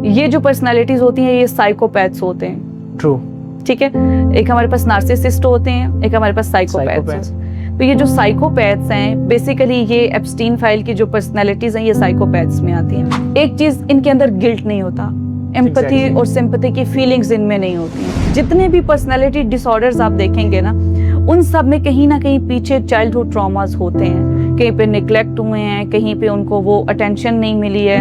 ये जो पर्सनालिटीज होती हैं ये साइकोपैथ्स होते हैं। ट्रू। ठीक है, एक हमारे पास नार्सिसिस्ट होते हैं, एक हमारे पास साइकोपैथ्स। तो ये जो साइकोपैथ्स हैं बेसिकली ये एप्स्टीन फाइल की जो पर्सनालिटीज हैं ये साइकोपैथ्स में आती हैं। एक चीज, इनके अंदर गिल्ट नहीं होता, एम्पैथी और सिंपैथी की फीलिंग्स इनमें नहीं होती हैं। जितने भी पर्सनालिटी डिसऑर्डर्स आप देखेंगे ना, उन सब में कहीं ना कहीं पीछे चाइल्डहुड ट्रॉमास होते हैं। कहीं पे निग्लेक्ट हुए हैं, कहीं पे उनको वो अटेंशन नहीं मिली है,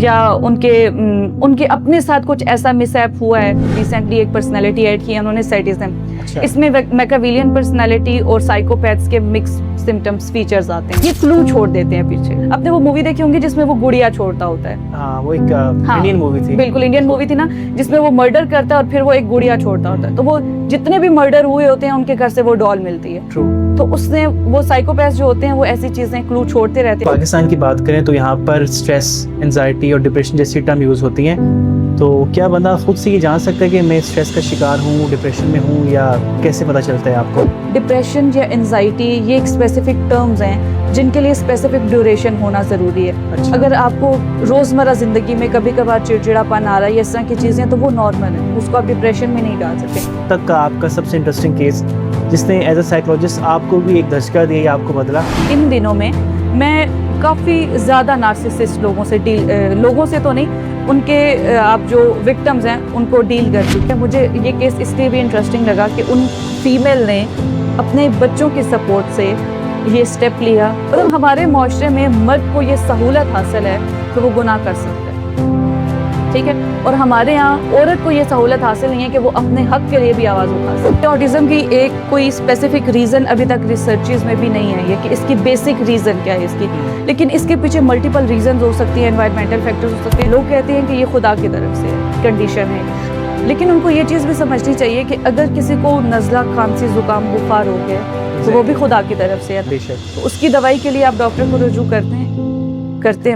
या उनके अपने साथ कुछ ऐसा मिसहैप हुआ है। रिसेंटली एक पर्सनालिटी ऐड की है उन्होंने, सैडिज्म। इसमें मैकियावेलियन पर्सनालिटी और साइकोपैथ्स के मिक्स सिम्टम्स फीचर्स आते हैं। ये क्लू छोड़ देते हैं पीछे। आपने वो मूवी देखी होंगी जिसमें वो गुड़िया छोड़ता होता है। हाँ, वो एक इंडियन मूवी थी। बिल्कुल इंडियन मूवी थी ना, जिसमें वो मर्डर करता है और फिर वो एक गुड़िया छोड़ता होता है। तो वो जितने भी मर्डर हुए होते हैं उनके घर से वो डॉल मिलती है। ट्रू। तो उसने वो साइकोपैथ्स जो होते हैं वो ऐसी चीजें क्लू छोड़ते रहते हैं। पाकिस्तान की बात करें तो यहाँ पर स्ट्रेस, एंजाइटी और डिप्रेशन जैसी टर्म यूज होती हैं। तो क्या बंदा खुद से ये जान सकता है कि मैं स्ट्रेस का शिकार हूँ, डिप्रेशन में हूँ, या कैसे पता चलता है आपको? डिप्रेशन या एंजाइटी ये एक स्पेसिफिक टर्म्स हैं जिनके लिए स्पेसिफिक ड्यूरेशन होना ज़रूरी है। अच्छा। अगर आपको रोज़मर्रा ज़िंदगी में कभी कभार चिड़चिड़ापन आ रहा है, इस तरह की चीज़ें, तो वो नॉर्मल है, उसको आप डिप्रेशन में नहीं डाल सकते। तक का आपका सबसे इंटरेस्टिंग केस जिसने एज अ साइकोलॉजिस्ट आपको भी एक धचका दिया या आपको बदला? इन दिनों में मैं काफ़ी ज़्यादा नार्सिसिस्ट लोगों से तो नहीं, उनके आप जो विक्टिम्स हैं उनको डील कर चुके हैं। मुझे ये केस इसलिए भी इंटरेस्टिंग लगा कि उन फीमेल ने अपने बच्चों की सपोर्ट से ये स्टेप लिया। मतलब हमारे माशरे में मर्द को ये सहूलत हासिल है कि वो गुनाह कर सकता है, ठीक है, और हमारे यहाँ औरत को ये सहूलत हासिल नहीं है कि वो अपने हक के लिए भी आवाज़ उठा सकते। ऑटिज्म की एक कोई स्पेसिफिक रीज़न अभी तक रिसर्चेस में भी नहीं है ये कि इसकी बेसिक रीज़न क्या है इसकी, लेकिन इसके पीछे मल्टीपल रीजंस हो सकती है, एनवायरमेंटल फैक्टर्स हो सकते हैं। लोग कहते हैं कि ये खुदा की तरफ से कंडीशन है, लेकिन उनको ये चीज़ भी समझनी चाहिए कि अगर किसी को नज़ला, खांसी, जुकाम, बुखार हो गया तो वो भी खुदा की तरफ से है। तो उसकी दवाई के लिए आप डॉक्टर को रुजू करते हैं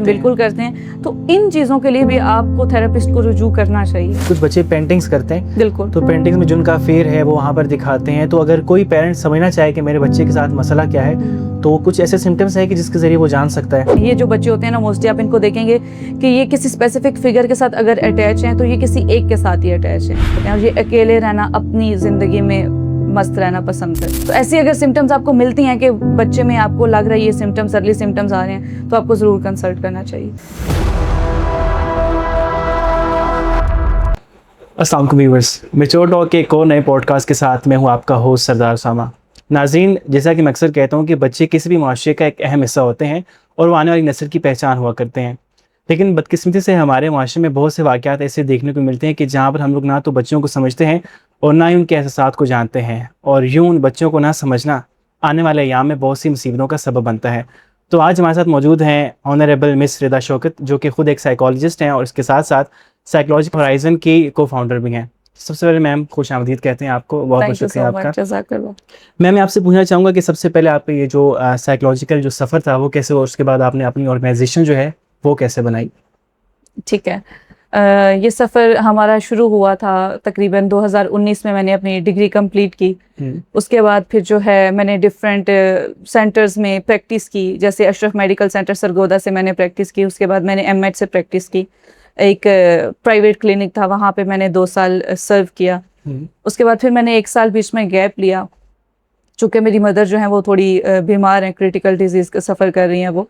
बिल्कुल करते हैं। तो इन चीज़ों के लिए भी आपको थेरेपिस्ट को रुजू करना चाहिए। कुछ बच्चे पेंटिंग्स करते हैं, बिल्कुल, तो पेंटिंग्स में जिनका फेर है वो वहाँ पर दिखाते हैं। तो अगर कोई पेरेंट समझना चाहे कि मेरे बच्चे के साथ मसला क्या है, तो कुछ ऐसे सिम्टम्स है कि जिसके जरिए वो जान सकता है। ये जो बच्चे होते हैं ना, मोस्टली आप इनको देखेंगे कि ये किसी स्पेसिफिक फिगर के साथ अगर अटैच हैं तो ये किसी एक के साथ ही अटैच है, और ये अकेले रहना, अपनी जिंदगी में मस्त रहना पसंद है। तो ऐसी अगर सिम्टम्स आपको मिलती हैं कि बच्चे में आपको लग रहा है ये सिम्टम्स, अर्ली सिम्टम्स आ रहे हैं, तो आपको जरूर कंसल्ट करना चाहिए। अस्सलाम वालेकुम व्यूअर्स, मैच्योर टॉक के एक और नए पॉडकास्ट के साथ मैं हूं आपका होस्ट सरदार उसामा। नाज़रीन, जैसा कि मैं अक्सर कहता हूं कि बच्चे किसी भी माशरे का एक अहम हिस्सा होते हैं और वो आने वाली नस्ल की पहचान हुआ करते हैं। लेकिन बदकिस्मती से हमारे माशरे में बहुत से वाक़यात ऐसे देखने को मिलते हैं कि जहाँ पर हम लोग ना तो बच्चों को समझते हैं और ना ही उनके एहसासात को जानते हैं, और यूँ उन बच्चों को ना समझना आने वाले अय्याम में बहुत सी मुसीबतों का सबब बनता है। तो आज हमारे साथ मौजूद हैं ऑनरेबल मिस रिदा शौकत, जो कि ख़ुद एक साइकोलॉजिस्ट हैं और इसके साथ साथ साइकोलॉजिकल होराइजन की को फाउंडर भी हैं। सबसे पहले मैम खुश आमदीद कहते हैं आपको, बहुत बहुत शुक्रिया आपका। मैम, मैं आपसे पूछना चाहूँगा कि सबसे पहले आपका ये जो साइकोलॉजिकल जो सफ़र था वो कैसे हुआ, उसके बाद आपने अपनी ऑर्गेनाइजेशन जो है वो कैसे बनाई? ठीक है, ये सफ़र हमारा शुरू हुआ था तकरीबन 2019 में। मैंने अपनी डिग्री कंप्लीट की। उसके बाद फिर जो है मैंने डिफरेंट सेंटर्स में प्रैक्टिस की, जैसे अशरफ मेडिकल सेंटर सरगोदा से मैंने प्रैक्टिस की। उसके बाद मैंने एमएड से प्रैक्टिस की। एक प्राइवेट क्लिनिक था, वहाँ पे मैंने 2 साल सर्व किया। उसके बाद फिर मैंने 1 साल बीच में गैप लिया, चूँकि मेरी मदर जो है वो थोड़ी बीमार हैं, क्रिटिकल डिजीज़ का सफ़र कर रही हैं वो,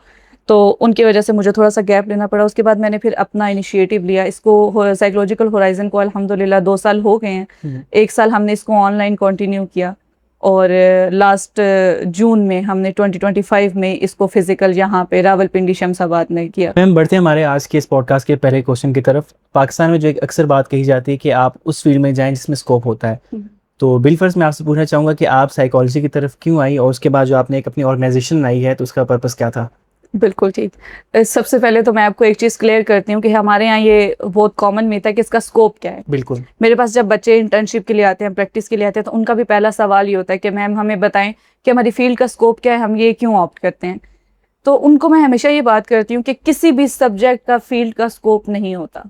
तो उनकी वजह से मुझे थोड़ा सा गैप लेना पड़ा। उसके बाद मैंने फिर अपना इनिशिएटिव लिया। इसको साइकोलॉजिकल होराइजन को अल्हम्दुलिल्लाह 2 साल हो गए हैं। 1 साल हमने इसको ऑनलाइन कंटिन्यू किया और लास्ट जून में हमने 2025 में इसको फिजिकल यहाँ पे रावलपिंडी शमशाबाद में किया। मैम, बढ़ते हैं हमारे आज के इस पॉडकास्ट के पहले क्वेश्चन की तरफ। पाकिस्तान में जो एक अक्सर बात कही जाती है कि आप उस फील्ड में जाएं जिसमें स्कोप होता है, तो बिलफर्ज मैं आपसे पूछना चाहूँगा कि आप साइकोलॉजी की तरफ क्यों आई, और उसके बाद जो आपने एक अपनी ऑर्गेनाइजेशन बनाई है तो उसका पर्पस क्या था? बिल्कुल ठीक। सबसे पहले तो मैं आपको एक चीज़ क्लियर करती हूँ कि हमारे यहाँ ये बहुत कॉमन मिथ है कि इसका स्कोप क्या है। बिल्कुल। मेरे पास जब बच्चे इंटर्नशिप के लिए आते हैं, प्रैक्टिस के लिए आते हैं, तो उनका भी पहला सवाल ये होता है कि मैम हमें बताएं कि हमारी फील्ड का स्कोप क्या है, हम ये क्यों ऑप्ट करते हैं। तो उनको मैं हमेशा ये बात करती हूँ कि किसी भी सब्जेक्ट का फील्ड का स्कोप नहीं होता।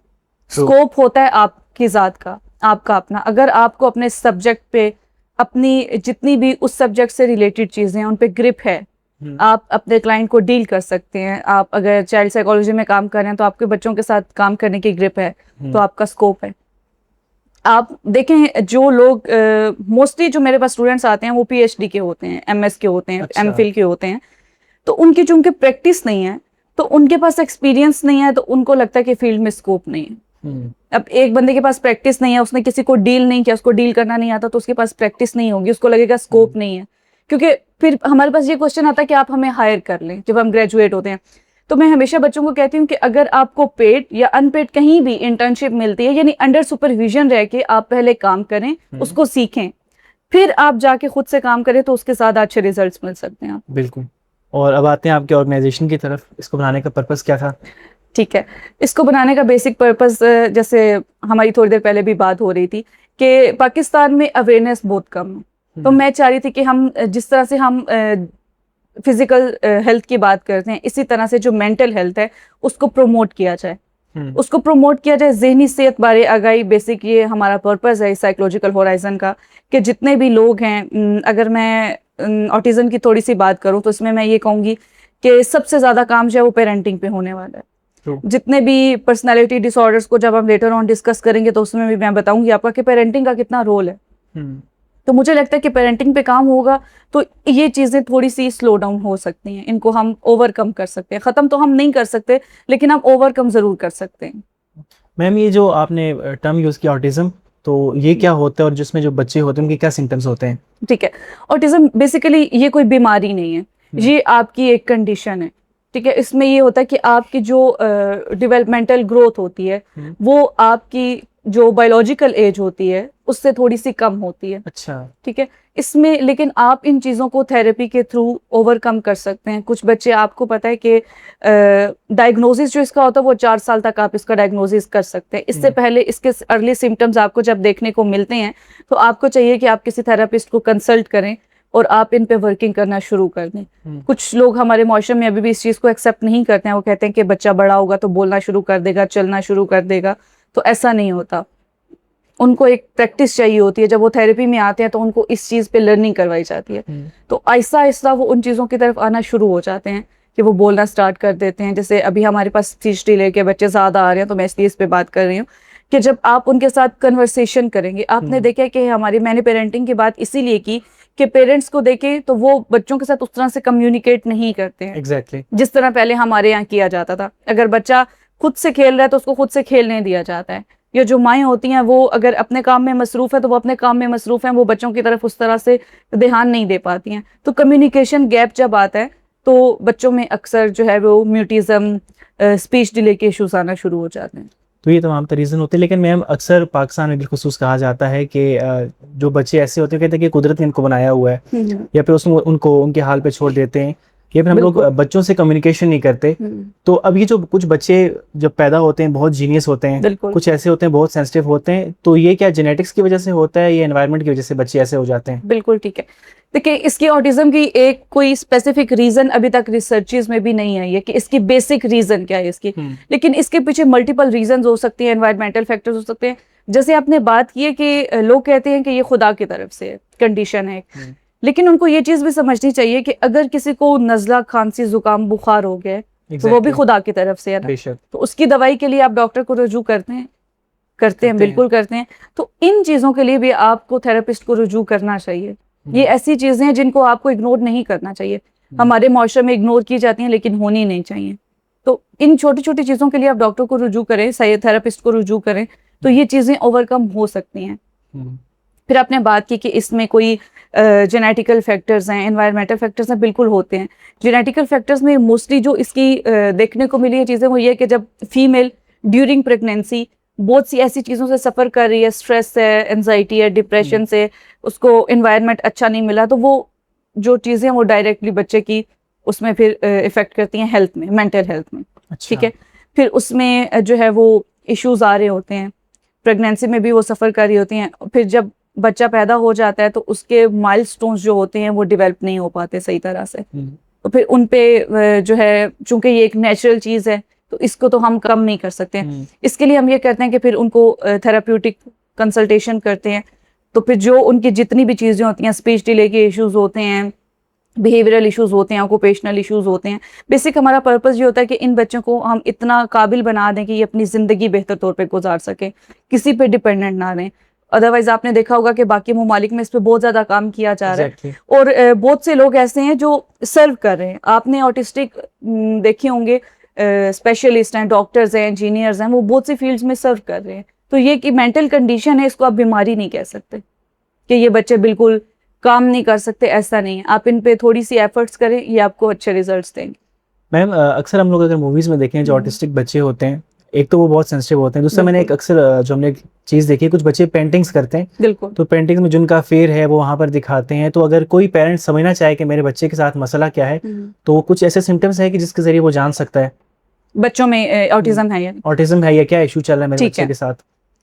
स्कोप होता है आपकी ज़ात का, आपका अपना। अगर आपको अपने सब्जेक्ट पे अपनी जितनी भी उस सब्जेक्ट से रिलेटेड चीज़ें हैं उन पे ग्रिप है, आप अपने क्लाइंट को डील कर सकते हैं। आप अगर चाइल्ड साइकोलॉजी में काम कर रहे हैं तो आपके बच्चों के साथ काम करने की ग्रिप है, तो आपका स्कोप है। आप देखें जो लोग मोस्टली जो मेरे पास स्टूडेंट्स आते हैं वो पीएचडी के होते हैं, एमएस के होते हैं, अच्छा। एमफिल के होते हैं, तो उनकी चूंकि प्रैक्टिस नहीं है तो उनके पास एक्सपीरियंस नहीं है, तो उनको लगता है कि फील्ड में स्कोप नहीं है। अब एक बंदे के पास प्रैक्टिस नहीं है, उसने किसी को डील नहीं किया, उसको डील करना नहीं आता, तो उसके पास प्रैक्टिस नहीं होगी, उसको लगेगा स्कोप नहीं है। क्योंकि फिर हमारे पास ये क्वेश्चन आता है कि आप हमें हायर कर लें जब हम ग्रेजुएट होते हैं। तो मैं हमेशा बच्चों को कहती हूँ कि अगर आपको पेड या अनपेड कहीं भी इंटर्नशिप मिलती है, यानी अंडर सुपरविजन रह के आप पहले काम करें, उसको सीखें, फिर आप जाके खुद से काम करें, तो उसके साथ अच्छे रिजल्ट्स मिल सकते हैं आप। बिल्कुल। और अब आते हैं आपके ऑर्गेनाइजेशन की तरफ। इसको बनाने का पर्पस क्या था? ठीक है, इसको बनाने का बेसिक पर्पस, जैसे हमारी थोड़ी देर पहले भी बात हो रही थी कि पाकिस्तान में अवेयरनेस बहुत कम है। तो मैं चाह रही थी कि हम जिस तरह से हम फिजिकल हेल्थ की बात करते हैं, इसी तरह से जो मेंटल हेल्थ है उसको प्रमोट किया जाए, उसको प्रमोट किया जाए। जहनी सेहत बारे आगाही, बेसिक ये हमारा पर्पस है साइकोलॉजिकल होराइजन का, कि जितने भी लोग हैं, अगर मैं ऑटिज्म की थोड़ी सी बात करूं तो इसमें मैं ये कहूंगी कि सबसे ज्यादा काम जो है वो पेरेंटिंग पे होने वाला है। जितने भी पर्सनालिटी डिसऑर्डर्स को जब हम लेटर ऑन डिस्कस करेंगे तो उसमें भी मैं बताऊंगी आपका कि पेरेंटिंग का कितना रोल है। तो मुझे लगता है कि पेरेंटिंग पे काम होगा तो ये चीजें थोड़ी सी स्लो डाउन हो सकती हैं, इनको हम ओवरकम कर सकते हैं। खत्म तो हम नहीं कर सकते, लेकिन हम ओवरकम जरूर कर सकते हैं। मैम, ये जो आपने टर्म यूज़ किया ऑटिज्म, तो ये क्या होता है और जिसमें जो बच्चे होते हैं उनके क्या सिम्टम्स होते हैं? ठीक है, ऑटिज्म बेसिकली ये कोई बीमारी नहीं है, ये आपकी एक कंडीशन है। ठीक है, इसमें ये होता है कि आपकी जो डेवलपमेंटल ग्रोथ होती है वो आपकी जो बायोलॉजिकल एज होती है उससे थोड़ी सी कम होती है। अच्छा। ठीक है, इसमें लेकिन आप इन चीज़ों को थेरेपी के थ्रू ओवरकम कर सकते हैं। कुछ बच्चे, आपको पता है कि डायग्नोसिस जो इसका होता है वो 4 साल तक आप इसका डायग्नोसिस कर सकते हैं। इससे पहले इसके अर्ली सिम्टम्स आपको जब देखने को मिलते हैं तो आपको चाहिए कि आप किसी थेरेपिस्ट को कंसल्ट करें और आप इन पे वर्किंग करना शुरू कर दें। कुछ लोग हमारे मौशम में अभी भी इस चीज़ को एक्सेप्ट नहीं करते हैं, वो कहते हैं कि बच्चा बड़ा होगा तो बोलना शुरू कर देगा, चलना शुरू कर देगा, तो ऐसा नहीं होता। उनको एक प्रैक्टिस चाहिए होती है, जब वो थेरेपी में आते हैं तो उनको इस चीज़ पे लर्निंग करवाई जाती है, तो आहिस्ता आहिस्ता वो उन चीज़ों की तरफ आना शुरू हो जाते हैं कि वो बोलना स्टार्ट कर देते हैं। जैसे अभी हमारे पास स्पीच डिले के बच्चे ज़्यादा आ रहे हैं, तो मैं इसलिए इस पे बात कर रही हूँ कि जब आप उनके साथ कन्वर्सेशन करेंगे, आपने देखा कि मैंने पेरेंटिंग की बात इसीलिए की कि पेरेंट्स को देखें तो वो बच्चों के साथ उस तरह से कम्युनिकेट नहीं करते हैं एग्जैक्टली जिस तरह पहले हमारे यहाँ किया जाता था। अगर बच्चा खुद से खेल रहा है तो उसको खुद से खेलने दिया जाता है, या जो माएँ होती हैं वो अगर अपने काम में मसरूफ है तो वो अपने काम में मसरूफ हैं, वो बच्चों की तरफ उस तरह से ध्यान नहीं दे पाती हैं। तो कम्युनिकेशन गैप जब आता है तो बच्चों में अक्सर जो है वो म्यूटिज्म, स्पीच डिले के इश्यूज आना शुरू हो जाते हैं। तो ये तमाम रीज़न होते हैं। लेकिन मैम, अक्सर पाकिस्तान में बिलखुसूस कहा जाता है कि जो बच्चे ऐसे होते हैं, कहते हैं कि कुदरत ने इनको बनाया हुआ है, या फिर उसमें उनको उनके हाल पे छोड़ देते हैं, या फिर हम लोग बच्चों से कम्युनिकेशन नहीं करते। तो अब ये जो कुछ बच्चे जब पैदा होते हैं बहुत जीनियस होते हैं, कुछ ऐसे होते हैं बहुत सेंसिटिव होते हैं, तो ये क्या जेनेटिक्स की वजह से होता है या एनवायरनमेंट की वजह से बच्चे ऐसे हो जाते हैं? बिल्कुल ठीक है। देखिए, इसकी ऑटिज्म की एक कोई स्पेसिफिक रीजन अभी तक रिसर्चेस में भी नहीं आई है कि इसकी बेसिक रीजन क्या है इसकी, लेकिन इसके पीछे मल्टीपल रीजंस हो सकती हैं, एनवायरमेंटल फैक्टर्स हो सकते हैं। जैसे आपने बात की है कि लोग कहते हैं कि ये खुदा की तरफ से कंडीशन है, लेकिन उनको ये चीज भी समझनी चाहिए कि अगर किसी को नज़ला, खांसी, जुकाम, बुखार हो गया तो वो भी खुदा की तरफ से है ना, तो उसकी दवाई के लिए आप डॉक्टर को रुजू करते हैं बिल्कुल करते हैं। तो इन चीजों के लिए भी आपको थेरेपिस्ट को रुजू करना चाहिए। ये ऐसी चीजें हैं जिनको आपको इग्नोर नहीं करना चाहिए। हमारे माशरे में इग्नोर की जाती हैं लेकिन होनी नहीं चाहिए। तो इन छोटी छोटी चीजों के लिए आप डॉक्टर को रुजू करें, सही थेरेपिस्ट को रुजू करें, तो ये चीजें ओवरकम हो सकती हैं। फिर आपने बात की कि इसमें कोई जेनेटिकल फैक्टर्स हैं, एनवायरमेंटल फैक्टर्स हैं, बिल्कुल होते हैं। जेनेटिकल फैक्टर्स में मोस्टली जो इसकी देखने को मिली है चीज़ें वो ये कि जब फीमेल ड्यूरिंग प्रेगनेंसी बहुत सी ऐसी चीज़ों से सफ़र कर रही है, स्ट्रेस है, एनजाइटी है, डिप्रेशन से, उसको एनवायरनमेंट अच्छा नहीं मिला, तो वो जो चीज़ें वो डायरेक्टली बच्चे की उसमें फिर इफ़ेक्ट करती हैं हेल्थ में, मेंटल हेल्थ में। ठीक है, फिर उसमें जो है वो इश्यूज आ रहे होते हैं, प्रेगनेंसी में भी वो सफ़र कर रही होती हैं। फिर जब बच्चा पैदा हो जाता है तो उसके माइलस्टोन्स जो होते हैं वो डेवलप नहीं हो पाते सही तरह से, तो फिर उन पे जो है, चूंकि ये एक नेचुरल चीज़ है तो इसको तो हम कम नहीं कर सकते। इसके लिए हम ये करते हैं कि फिर उनको थेराप्यूटिक कंसल्टेशन करते हैं। तो फिर जो उनकी जितनी भी चीज़ें होती हैं, स्पीच डिले के इश्यूज होते हैं बिहेवियरल इश्यूज होते हैं, ऑक्यूपेशनल इश्यूज होते हैं। बेसिक हमारा पर्पस ये होता है कि इन बच्चों को हम इतना काबिल बना दें कि ये अपनी ज़िंदगी बेहतर तौर पे गुजार सकें, किसी पे डिपेंडेंट ना रहें। अदरवाइज आपने देखा होगा कि बाकी ममालिक में इस पे बहुत ज़्यादा काम किया जा रहा है और बहुत से लोग ऐसे हैं जो सर्व कर रहे हैं। आपने ऑटिस्टिक देखे होंगे, स्पेशलिस्ट हैं, डॉक्टर्स हैं, इंजीनियर्स हैं, वो बहुत सी फील्ड्स में सर्व कर रहे हैं। तो ये कि मेंटल कंडीशन है, इसको आप बीमारी नहीं कह सकते कि ये बच्चे बिल्कुल काम नहीं कर सकते, ऐसा नहीं है। आप इन पे थोड़ी सी एफर्ट्स करें, ये आपको अच्छे रिजल्ट्स देंगे। मैम अक्सर हम लोग अगर मूवीज़ में देखें जो ऑटिस्टिक बच्चे होते हैं, एक तो वो बहुत सेंसिटिव होते हैं, दूसरा मैंने एक अक्सर जो हमने एक चीज़ देखी है, कुछ बच्चे पेंटिंग्स करते हैं, बिल्कुल। तो पेंटिंग्स में जिनका फेर है वो वहाँ पर दिखाते हैं। तो अगर कोई पेरेंट समझना चाहे कि मेरे बच्चे के साथ मसला क्या है, तो कुछ ऐसे सिम्टम्स है कि जिसके जरिए वो जान सकता है बच्चों में ऑटिज्म है या नहीं। ऑटिज्म है या क्या इशू चल रहा है मेरे बच्चे के साथ।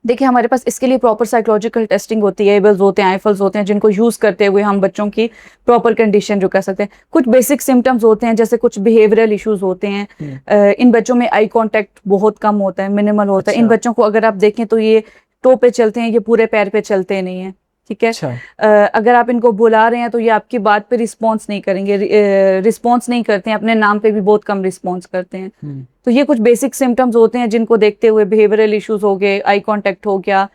देखिए, हमारे पास इसके लिए प्रॉपर साइकोलॉजिकल टेस्टिंग होती है, एबल्स होते हैं, आईफल्स होते हैं, जिनको यूज़ करते हुए हम बच्चों की प्रॉपर कंडीशन जो कर सकते हैं। कुछ बेसिक सिम्टम्स होते हैं, जैसे कुछ बिहेवियरल इश्यूज होते हैं। इन बच्चों में आई कांटेक्ट बहुत कम होता है, मिनिमल होता है। इन बच्चों को अगर आप देखें तो ये टो पे चलते हैं, ये पूरे पैर पे चलते नहीं है, ठीक है। अगर आप इनको बुला रहे हैं तो ये आपकी बात पे रिस्पॉन्स नहीं करेंगे, रिस्पॉन्स नहीं करते हैं, अपने नाम पे भी बहुत कम रिस्पॉन्स करते हैं। तो ये कुछ बेसिक सिम्टम्स होते हैं जिनको देखते हुए बिहेवियरल इश्यूज हो गए, आई कांटेक्ट हो गया,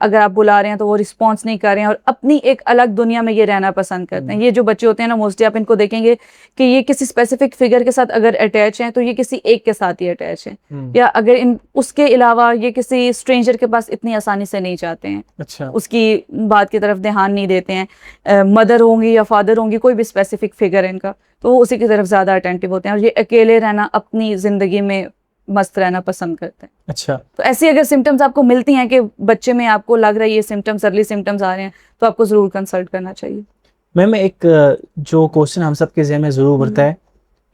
अगर आप बुला रहे हैं तो वो रिस्पॉन्स नहीं कर रहे हैं और अपनी एक अलग दुनिया में ये रहना पसंद करते हैं। ये जो बच्चे होते हैं ना, मोस्टली आप इनको देखेंगे कि ये किसी स्पेसिफिक फिगर के साथ अगर अटैच हैं तो ये किसी एक के साथ ही अटैच है, या अगर इन उसके अलावा ये किसी स्ट्रेंजर के पास इतनी आसानी से नहीं जाते हैं। अच्छा। उसकी बात की तरफ ध्यान नहीं देते हैं। मदर होंगी या फादर होंगी, कोई भी स्पेसिफिक फिगर है इनका, तो वो उसी की तरफ ज़्यादा अटेंटिव होते हैं और ये अकेले रहना, अपनी ज़िंदगी में मस्त रहना पसंद करते हैं। अच्छा। तो ऐसी अगर सिम्टम्स आपको मिलती हैं कि बच्चे में आपको लग रहा है ये सिम्टम्स, अर्ली सिम्टम्स आ रहे हैं, तो आपको ज़रूर कंसल्ट करना चाहिए। मैम एक जो क्वेश्चन हम सबके ज़हन में ज़रूर उभरता है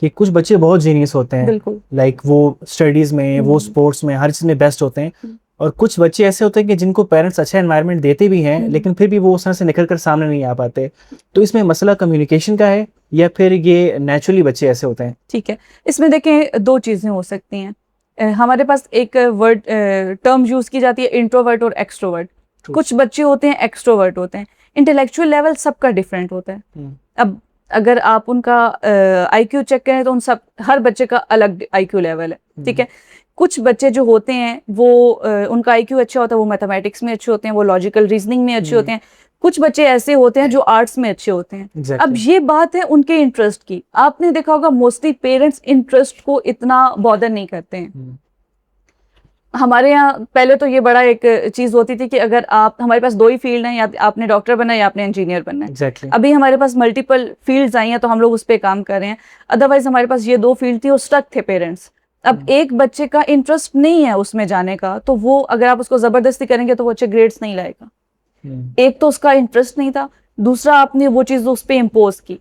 कि कुछ बच्चे बहुत जीनियस होते हैं, बिल्कुल, लाइक वो स्टडीज़ में, वो स्पोर्ट्स में, हर चीज़ में बेस्ट होते हैं, और कुछ बच्चे ऐसे होते हैं कि जिनको पेरेंट्स अच्छा एनवायरनमेंट देते भी हैं लेकिन फिर भी वो उस तरह से निकल कर सामने नहीं आ पाते। तो इसमें मसला कम्युनिकेशन का है या फिर ये नेचुरली बच्चे ऐसे होते हैं? ठीक है, इसमें देखें दो चीज़ें हो सकती हैं। हमारे पास एक वर्ड टर्म यूज़ की जाती है, इंट्रोवर्ट और एक्सट्रोवर्ट। कुछ बच्चे होते हैं एक्सट्रोवर्ट होते हैं। इंटेलेक्चुअल लेवल सबका डिफरेंट होता है। अब अगर आप उनका आईक्यू चेक करें तो हर बच्चे का अलग आईक्यू लेवल है, ठीक है। कुछ बच्चे जो होते हैं वो उनका आईक्यू अच्छा होता है, वो मैथमेटिक्स में अच्छे होते हैं, वो लॉजिकल रीजनिंग में अच्छे होते हैं। कुछ बच्चे ऐसे होते हैं जो आर्ट्स में अच्छे होते हैं। Exactly. अब ये बात है उनके इंटरेस्ट की। आपने देखा होगा मोस्टली पेरेंट्स इंटरेस्ट को इतना बॉदर नहीं करते हैं। हमारे यहाँ पहले तो ये बड़ा एक चीज़ होती थी कि अगर आप, हमारे पास दो ही फील्ड हैं, या आपने डॉक्टर बनना है या आपने इंजीनियर बनना है। Exactly. अभी हमारे पास मल्टीपल फील्ड्स आई हैं तो हम लोग उस पर काम कर रहे हैं। अदरवाइज हमारे पास ये दो फील्ड थी और स्टक थे पेरेंट्स। अब एक बच्चे का इंटरेस्ट नहीं है उसमें जाने का, तो वो अगर आप उसको ज़बरदस्ती करेंगे तो वो अच्छे ग्रेड्स नहीं लाएगा। एक तो उसका इंटरेस्ट नहीं था, दूसरा आपने वो चीज़ उस पर इम्पोज की,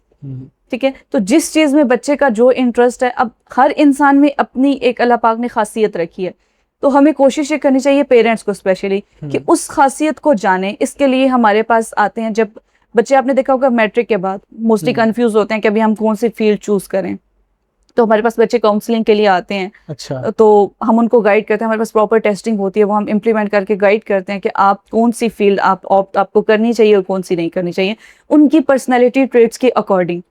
ठीक है। तो जिस चीज़ में बच्चे का जो इंटरेस्ट है, अब हर इंसान में अपनी एक अल्लाह पाक ने खासियत रखी है, तो हमें कोशिश ये करनी चाहिए पेरेंट्स को स्पेशली कि उस खासियत को जाने। इसके लिए हमारे पास आते हैं जब बच्चे, आपने देखा होगा मैट्रिक के बाद मोस्टली कंफ्यूज होते हैं कि अभी हम कौन सी फील्ड चूज करें, तो हमारे पास बच्चे काउंसलिंग के लिए आते हैं। अच्छा। तो हम उनको गाइड करते हैं, हमारे पास प्रॉपर टेस्टिंग होती है, वो हम इम्प्लीमेंट करके गाइड करते हैं कि आप कौन सी फील्ड आपको करनी चाहिए और कौन सी नहीं करनी चाहिए, उनकी पर्सनैलिटी ट्रेट्स के अकॉर्डिंग।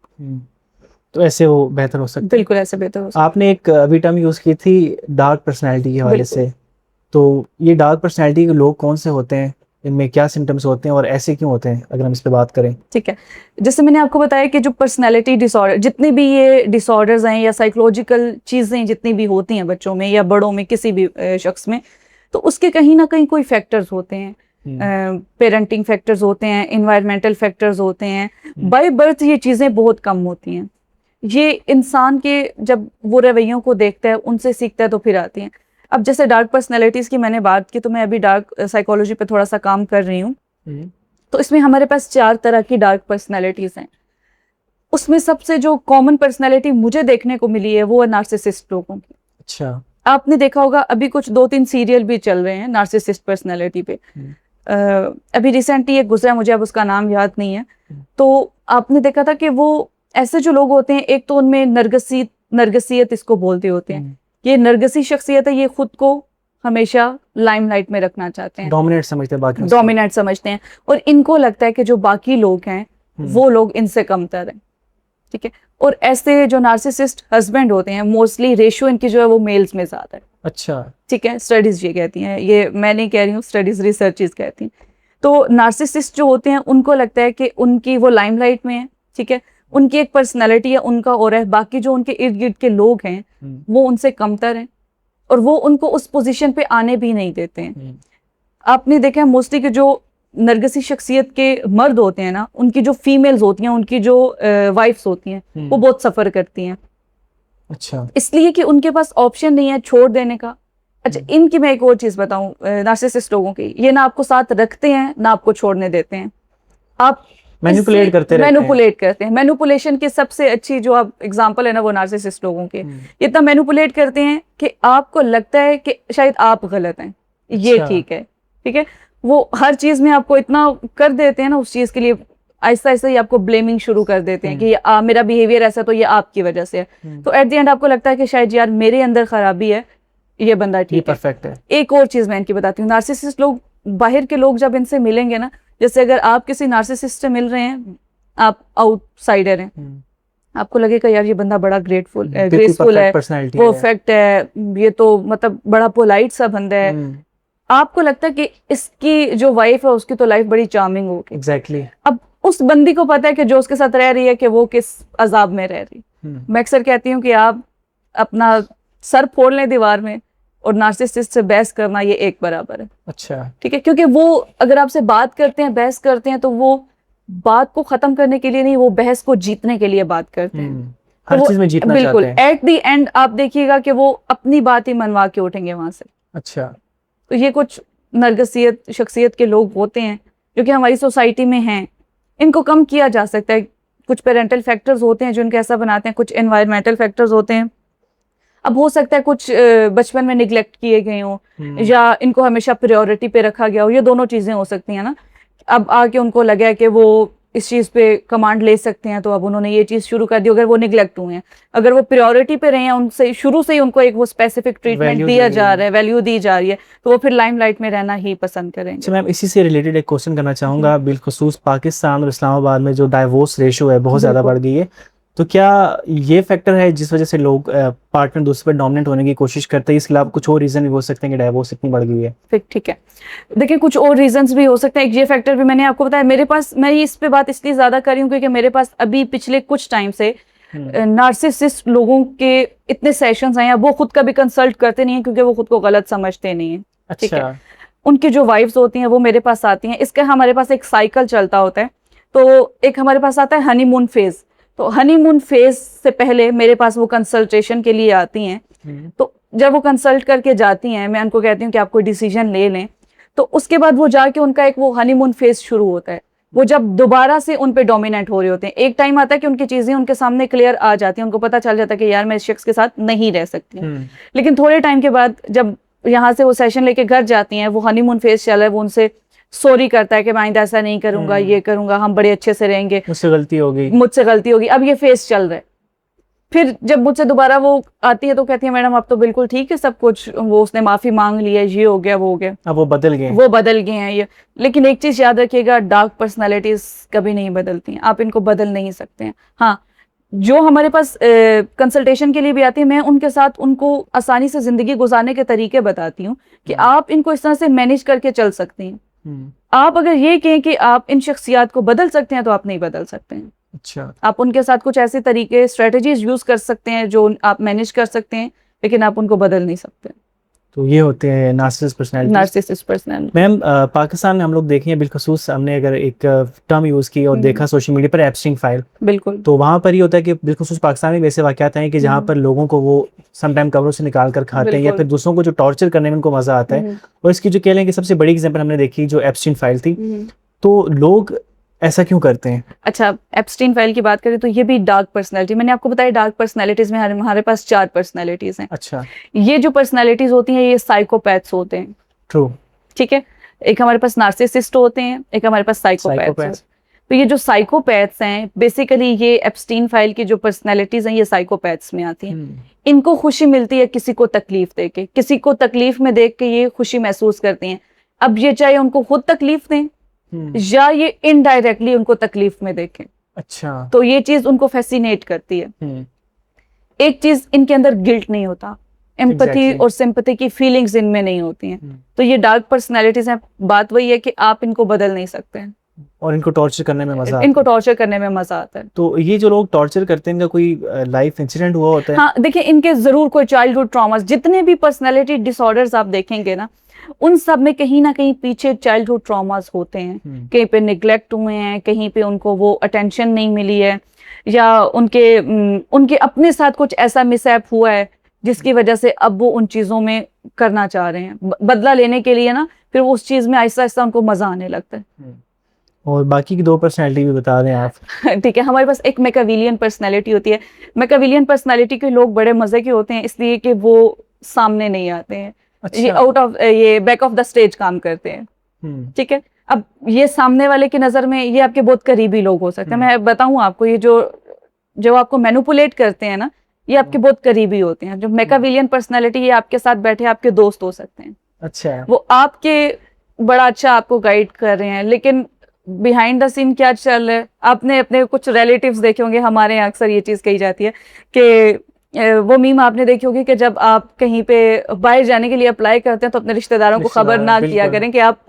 तो ऐसे वो बेहतर हो सकता है। बिल्कुल ऐसे बेहतर हो सकता है। आपने एक अभी टर्म यूज़ की थी डार्क पर्सनैलिटी के हवाले से, तो ये डार्क पर्सनैलिटी के लोग कौन से होते हैं, इनमें क्या सिम्टम्स होते हैं और ऐसे क्यों होते हैं, अगर हम इस पे बात करें? ठीक है, जैसे मैंने आपको बताया कि जो पर्सनैलिटी डिसऑर्डर, जितने भी ये डिसऑर्डर्स हैं या साइकोलॉजिकल चीज़ें जितनी भी होती हैं बच्चों में या बड़ों में, किसी भी शख्स में, तो उसके कहीं ना कहीं कोई फैक्टर्स होते हैं। पेरेंटिंग फैक्टर्स होते हैं, इन्वायरमेंटल फैक्टर्स होते हैं। बाय बर्थ ये चीज़ें बहुत कम होती हैं। ये इंसान के जब वो रवैयों को देखता है, उनसे सीखता है, तो फिर आती हैं। अब जैसे डार्क पर्सनैलिटीज़ की मैंने बात की, तो मैं अभी डार्क साइकोलॉजी पे थोड़ा सा काम कर रही हूँ। तो इसमें हमारे पास 4 तरह की डार्क पर्सनैलिटीज़ हैं। उसमें सबसे जो कॉमन पर्सनैलिटी मुझे देखने को मिली है वो है नार्सिसिस्ट लोगों की। अच्छा। आपने देखा होगा अभी कुछ 2-3 सीरियल भी चल रहे हैं नार्सिसिस्ट पर्सनैलिटी पे। अभी रिसेंटली एक गुजरा, मुझे अब उसका नाम याद नहीं है। तो आपने देखा था कि वो ऐसे जो लोग होते हैं, एक तो उनमें नरगसियत इसको बोलते होते हैं। ये नरगसी शख्सियत है, ये खुद को हमेशा लाइमलाइट में रखना चाहते हैं, डोमिनेट समझते हैं, बाकी डोमिनेट समझते हैं, और इनको लगता है कि जो बाकी लोग हैं वो लोग इनसे कमतर हैं, ठीक है। और ऐसे जो नार्सिसिस्ट हस्बैंड होते हैं मोस्टली रेशियो इनकी जो है वो मेल्स में ज्यादा है। अच्छा, ठीक है, स्टडीज ये कहती हैं, ये मैं नहीं कह रही हूँ, स्टडीज रिसर्चेस कहती हैं। तो नार्सिसिस्ट जो होते हैं उनको लगता है कि उनकी वो लाइमलाइट में है, ठीक है, उनकी एक पर्सनैलिटी है, उनका और है, बाकी जो उनके इर्द गिर्द के लोग हैं वो उनसे कमतर हैं और वो उनको उस पोजीशन पे आने भी नहीं देते हैं। आपने देखा है मोस्टली कि जो नरगिसी शख्सियत के मर्द होते हैं ना, उनकी जो फीमेल्स होती हैं, उनकी जो वाइफ्स होती हैं वो बहुत सफर करती हैं। अच्छा, इसलिए कि उनके पास ऑप्शन नहीं है छोड़ देने का। अच्छा, इनकी मैं एक और चीज बताऊं, नार्सिसिस्ट लोगों की, ये ना आपको साथ रखते हैं ना आपको छोड़ने देते हैं। आप मैनिपुलेट करते रहते हैं। मैनिपुलेट करते हैं। मैनिपुलेशन की सबसे अच्छी जो आप एग्जांपल है ना वो नार्सिसिस्ट लोगों के, ये इतना मैनिपुलेट करते हैं कि आपको लगता है कि शायद आप गलत हैं, ये अच्छा। ठीक है, ठीक है। वो हर चीज में आपको इतना कर देते हैं ना, उस चीज के लिए आहिस्ता आहिस्ता ही आपको ब्लेमिंग शुरू कर देते हैं कि ये मेरा बिहेवियर ऐसा तो ये आपकी वजह से है। तो एट द एंड आपको लगता है कि शायद यार मेरे अंदर खराबी है, ये बंदा ठीक है, परफेक्ट है। एक और चीज मैं इनकी बताती हूँ, नार्सिसिस्ट लोग, बाहर के लोग जब इनसे मिलेंगे ना, जैसे अगर आप किसी नार्सिसिस्ट से मिल रहे हैं, आप आउटसाइडर हैं, आपको लगेगा यार ये बंदा बड़ा ग्रेसफुल है, परफेक्ट है, ये तो मतलब बड़ा पोलाइट सा बंदा है। आपको लगता है कि इसकी जो वाइफ है उसकी तो लाइफ बड़ी चार्मिंग होगी। एग्जैक्टली। अब उस बंदी को पता है कि जो उसके साथ रह रही है कि वो किस अजाब में रह रही। मैं अक्सर कहती हूँ कि आप अपना सर फोड़ लें दीवार में और नार्सिसिस्ट से बहस करना ये एक बराबर है। अच्छा, ठीक है, क्योंकि वो अगर आपसे बात करते हैं, बहस करते हैं, तो वो बात को खत्म करने के लिए नहीं, वो बहस को जीतने के लिए बात करते हैं। हर तो चीज में जीतना बिल्कुल चाहते हैं। एट द एंड आप देखिएगा कि वो अपनी बात ही मनवा के उठेंगे वहां से। अच्छा, तो ये कुछ नरगिसियत शख्सियत के लोग होते हैं जो कि हमारी सोसाइटी में हैं। इनको कम किया जा सकता है। कुछ पेरेंटल फैक्टर्स होते हैं जो इनको ऐसा बनाते हैं, कुछ एनवायरमेंटल फैक्टर्स होते हैं। अब हो सकता है कुछ बचपन में निगलेक्ट किए गए हों या इनको हमेशा प्रायोरिटी पे रखा गया हो, ये दोनों चीजें हो सकती हैं ना। अब आके उनको लगा कि वो इस चीज पे कमांड ले सकते हैं, तो अब उन्होंने ये चीज शुरू कर दी। अगर वो निगलेक्ट हुए हैं, अगर वो प्रायोरिटी पे रहे हैं, उनसे शुरू से ही उनको एक वो स्पेसिफिक ट्रीटमेंट दिया जा रहा है, वैल्यू दी जा रही है, तो वो फिर लाइमलाइट में रहना ही पसंद करेंगे। अच्छा मैम, इसी से रिलेटेड एक क्वेश्चन करना चाहूँगा। बिलखुसूस पाकिस्तान और इस्लामाबाद में जो डाइवोर्स रेशो है बहुत ज़्यादा बढ़ गई है, तो क्या ये फैक्टर है जिस वजह से लोग पार्टनर दूसरे पर डोमिनेंट होने की कोशिश करते हैं? इसके अलावा कुछ और रीज़न भी हो सकते हैं कि डाइवोर्स इतनी बढ़ गई है? ठीक है, देखिए कुछ और रीजंस भी हो सकते हैं। एक ये फैक्टर भी मैंने आपको बताया। मेरे पास, मैं इस पे बात इसलिए ज़्यादा कर रही हूँ क्योंकि मेरे पास अभी पिछले कुछ टाइम से नार्सिसिस्ट लोगों के इतने सेशंस आए हैं। वो खुद कभी कंसल्ट करते नहीं है क्योंकि वो खुद को गलत समझते नहीं है। ठीक है, उनकी जो वाइफ्स होती हैं वो मेरे पास आती हैं। इसका हमारे पास एक साइकिल चलता होता है। तो एक हमारे पास आता है हनीमून फेज। तो हनीमून फेज से पहले मेरे पास वो कंसल्टेशन के लिए आती हैं। तो जब वो कंसल्ट करके जाती हैं, मैं उनको कहती हूँ कि आप कोई डिसीजन ले लें। तो उसके बाद वो जाके उनका एक वो हनीमून फेज शुरू होता है। वो जब दोबारा से उन पे डोमिनेट हो रहे होते हैं, एक टाइम आता है कि उनकी चीजें उनके सामने क्लियर आ जाती हैं, उनको पता चल जाता है कि यार मैं इस शख्स के साथ नहीं रह सकती हूँ। लेकिन थोड़े टाइम के बाद जब यहाँ से वो सेशन लेके घर जाती हैं, वो हनीमून फेज चल रहा है, वो उनसे सॉरी करता है कि मैं आइंदा ऐसा नहीं करूंगा, ये करूंगा, हम बड़े अच्छे से रहेंगे, मुझसे गलती होगी। अब ये फेज चल रहा है। फिर जब मुझसे दोबारा वो आती है तो कहती है मैडम अब तो बिल्कुल ठीक है सब कुछ, वो उसने माफी मांग ली है, ये हो गया, वो हो गया, अब वो बदल गए हैं ये। लेकिन एक चीज याद रखिएगा, डार्क पर्सनालिटीज कभी नहीं बदलती हैं, आप इनको बदल नहीं सकते हैं। हाँ, जो हमारे पास कंसल्टेशन के लिए भी आती है, मैं उनके साथ उनको आसानी से जिंदगी गुजारने के तरीके बताती हूँ कि आप इनको इस तरह से मैनेज करके चल सकती हैं। आप अगर ये कहें कि आप इन शख्सियात को बदल सकते हैं तो आप नहीं बदल सकते हैं। अच्छा, आप उनके साथ कुछ ऐसे तरीके, स्ट्रेटजीज यूज कर सकते हैं जो आप मैनेज कर सकते हैं, लेकिन आप उनको बदल नहीं सकते। तो ये होते हैं नार्सिसिस्ट पर्सनालिटी। मैम, पाकिस्तान में हम लोग देखें, बिलखसूस हमने अगर एक टर्म यूज की और देखा सोशल मीडिया पर एप्स्टीन फाइल, बिल्कुल, तो वहाँ पर ये होता है कि बिलखसूस पाकिस्तान में वैसे वाक़यात हैं कि जहाँ पर लोगों को वो समटाइम कब्रों से निकाल कर खाते हैं या फिर दूसरों को जो टॉर्चर करने में उनको मजा आता है। और इसकी जो कह लें कि सबसे बड़ी एग्जाम्पल हमने देखी जो एप्स्टीन फाइल थी। तो लोग ऐसा क्यों करते हैं? अच्छा, एप्स्टीन फाइल की बात करें तो ये भी डार्क पर्सनैलिटी, मैंने आपको बताया डार्क पर्सनैलिटीज में हमारे पास 4 पर्सनैलिटीज हैं। अच्छा, ये जो पर्सनैलिटीज होती हैं ये साइकोपैथ्स होते हैं। ट्रू, ठीक है। एक हमारे पास नार्सिसिस्ट होते हैं, एक हमारे पास साइकोपैथ्स। तो ये जो साइकोपैथ्स हैं, बेसिकली ये एप्स्टीन फाइल की जो पर्सनैलिटीज हैं ये साइकोपैथ्स में आती हैं। इनको खुशी मिलती है किसी को तकलीफ देके, किसी को तकलीफ में देख के ये खुशी महसूस करती हैं। अब ये चाहे उनको खुद तकलीफ दें या ये इनडायरेक्टली उनको तकलीफ में देखें। अच्छा। तो ये चीज उनको फैसिनेट करती है। एक चीज इनके अंदर गिल्ट नहीं होता, एम्पैथी Exactly. और सिंपैथी की फीलिंग्स इनमें नहीं होती हैं। तो ये डार्क पर्सनैलिटीज हैं। बात वही है कि आप इनको बदल नहीं सकते हैं और इनको टॉर्चर करने में मजा इनको टॉर्चर करने में मजा आता है। तो ये जो लोग टॉर्चर करते हैं, इनका कोई लाइफ इंसिडेंट हुआ होता है? हाँ देखिए, इनके जरूर कोई चाइल्डहुड ट्रॉमास, जितने भी पर्सनैलिटी डिसऑर्डर्स आप देखेंगे ना, उन सब में कहीं ना कहीं पीछे चाइल्डहुड ट्रॉमास होते हैं। कहीं पे निग्लेक्ट हुए हैं, कहीं पे उनको वो अटेंशन नहीं मिली है, या उनके अपने साथ कुछ ऐसा मिसहैप हुआ है जिसकी वजह से अब वो उन चीजों में करना चाह रहे हैं, बदला लेने के लिए ना, फिर वो उस चीज में आहिस्ता आहिस्ता उनको मजा आने लगता है। और बाकी की 2 पर्सनैलिटी भी बता दें आप। ठीक है, हमारे पास एक मैकियावेलियन पर्सनैलिटी होती है। मैकियावेलियन पर्सनैलिटी के लोग बड़े मजे के होते हैं, इसलिए कि वो सामने नहीं आते हैं। अच्छा। ये बैक ऑफ द स्टेज काम करते हैं। ठीक है, अब ये सामने वाले की नजर में ये आपके बहुत करीबी लोग हो सकते हैं। मैं बताऊं आपको, ये जो आपको मैनिपुलेट करते हैं ना, ये आपके बहुत करीबी होते हैं। जो मैकियावेलियन पर्सनैलिटी, ये आपके साथ बैठे आपके दोस्त हो सकते हैं। अच्छा। वो आपके बड़ा अच्छा आपको गाइड कर रहे हैं, लेकिन बिहाइंड द सीन क्या चल रहा है, आपने अपने कुछ रिलेटिव्स देखे होंगे। हमारे यहाँ अक्सर ये चीज कही जाती है कि वो मीम आपने देखी होगी कि जब आप कहीं पे बाहर जाने के लिए अप्लाई करते हैं तो अपने रिश्तेदारों को खबर ना किया करें कि आप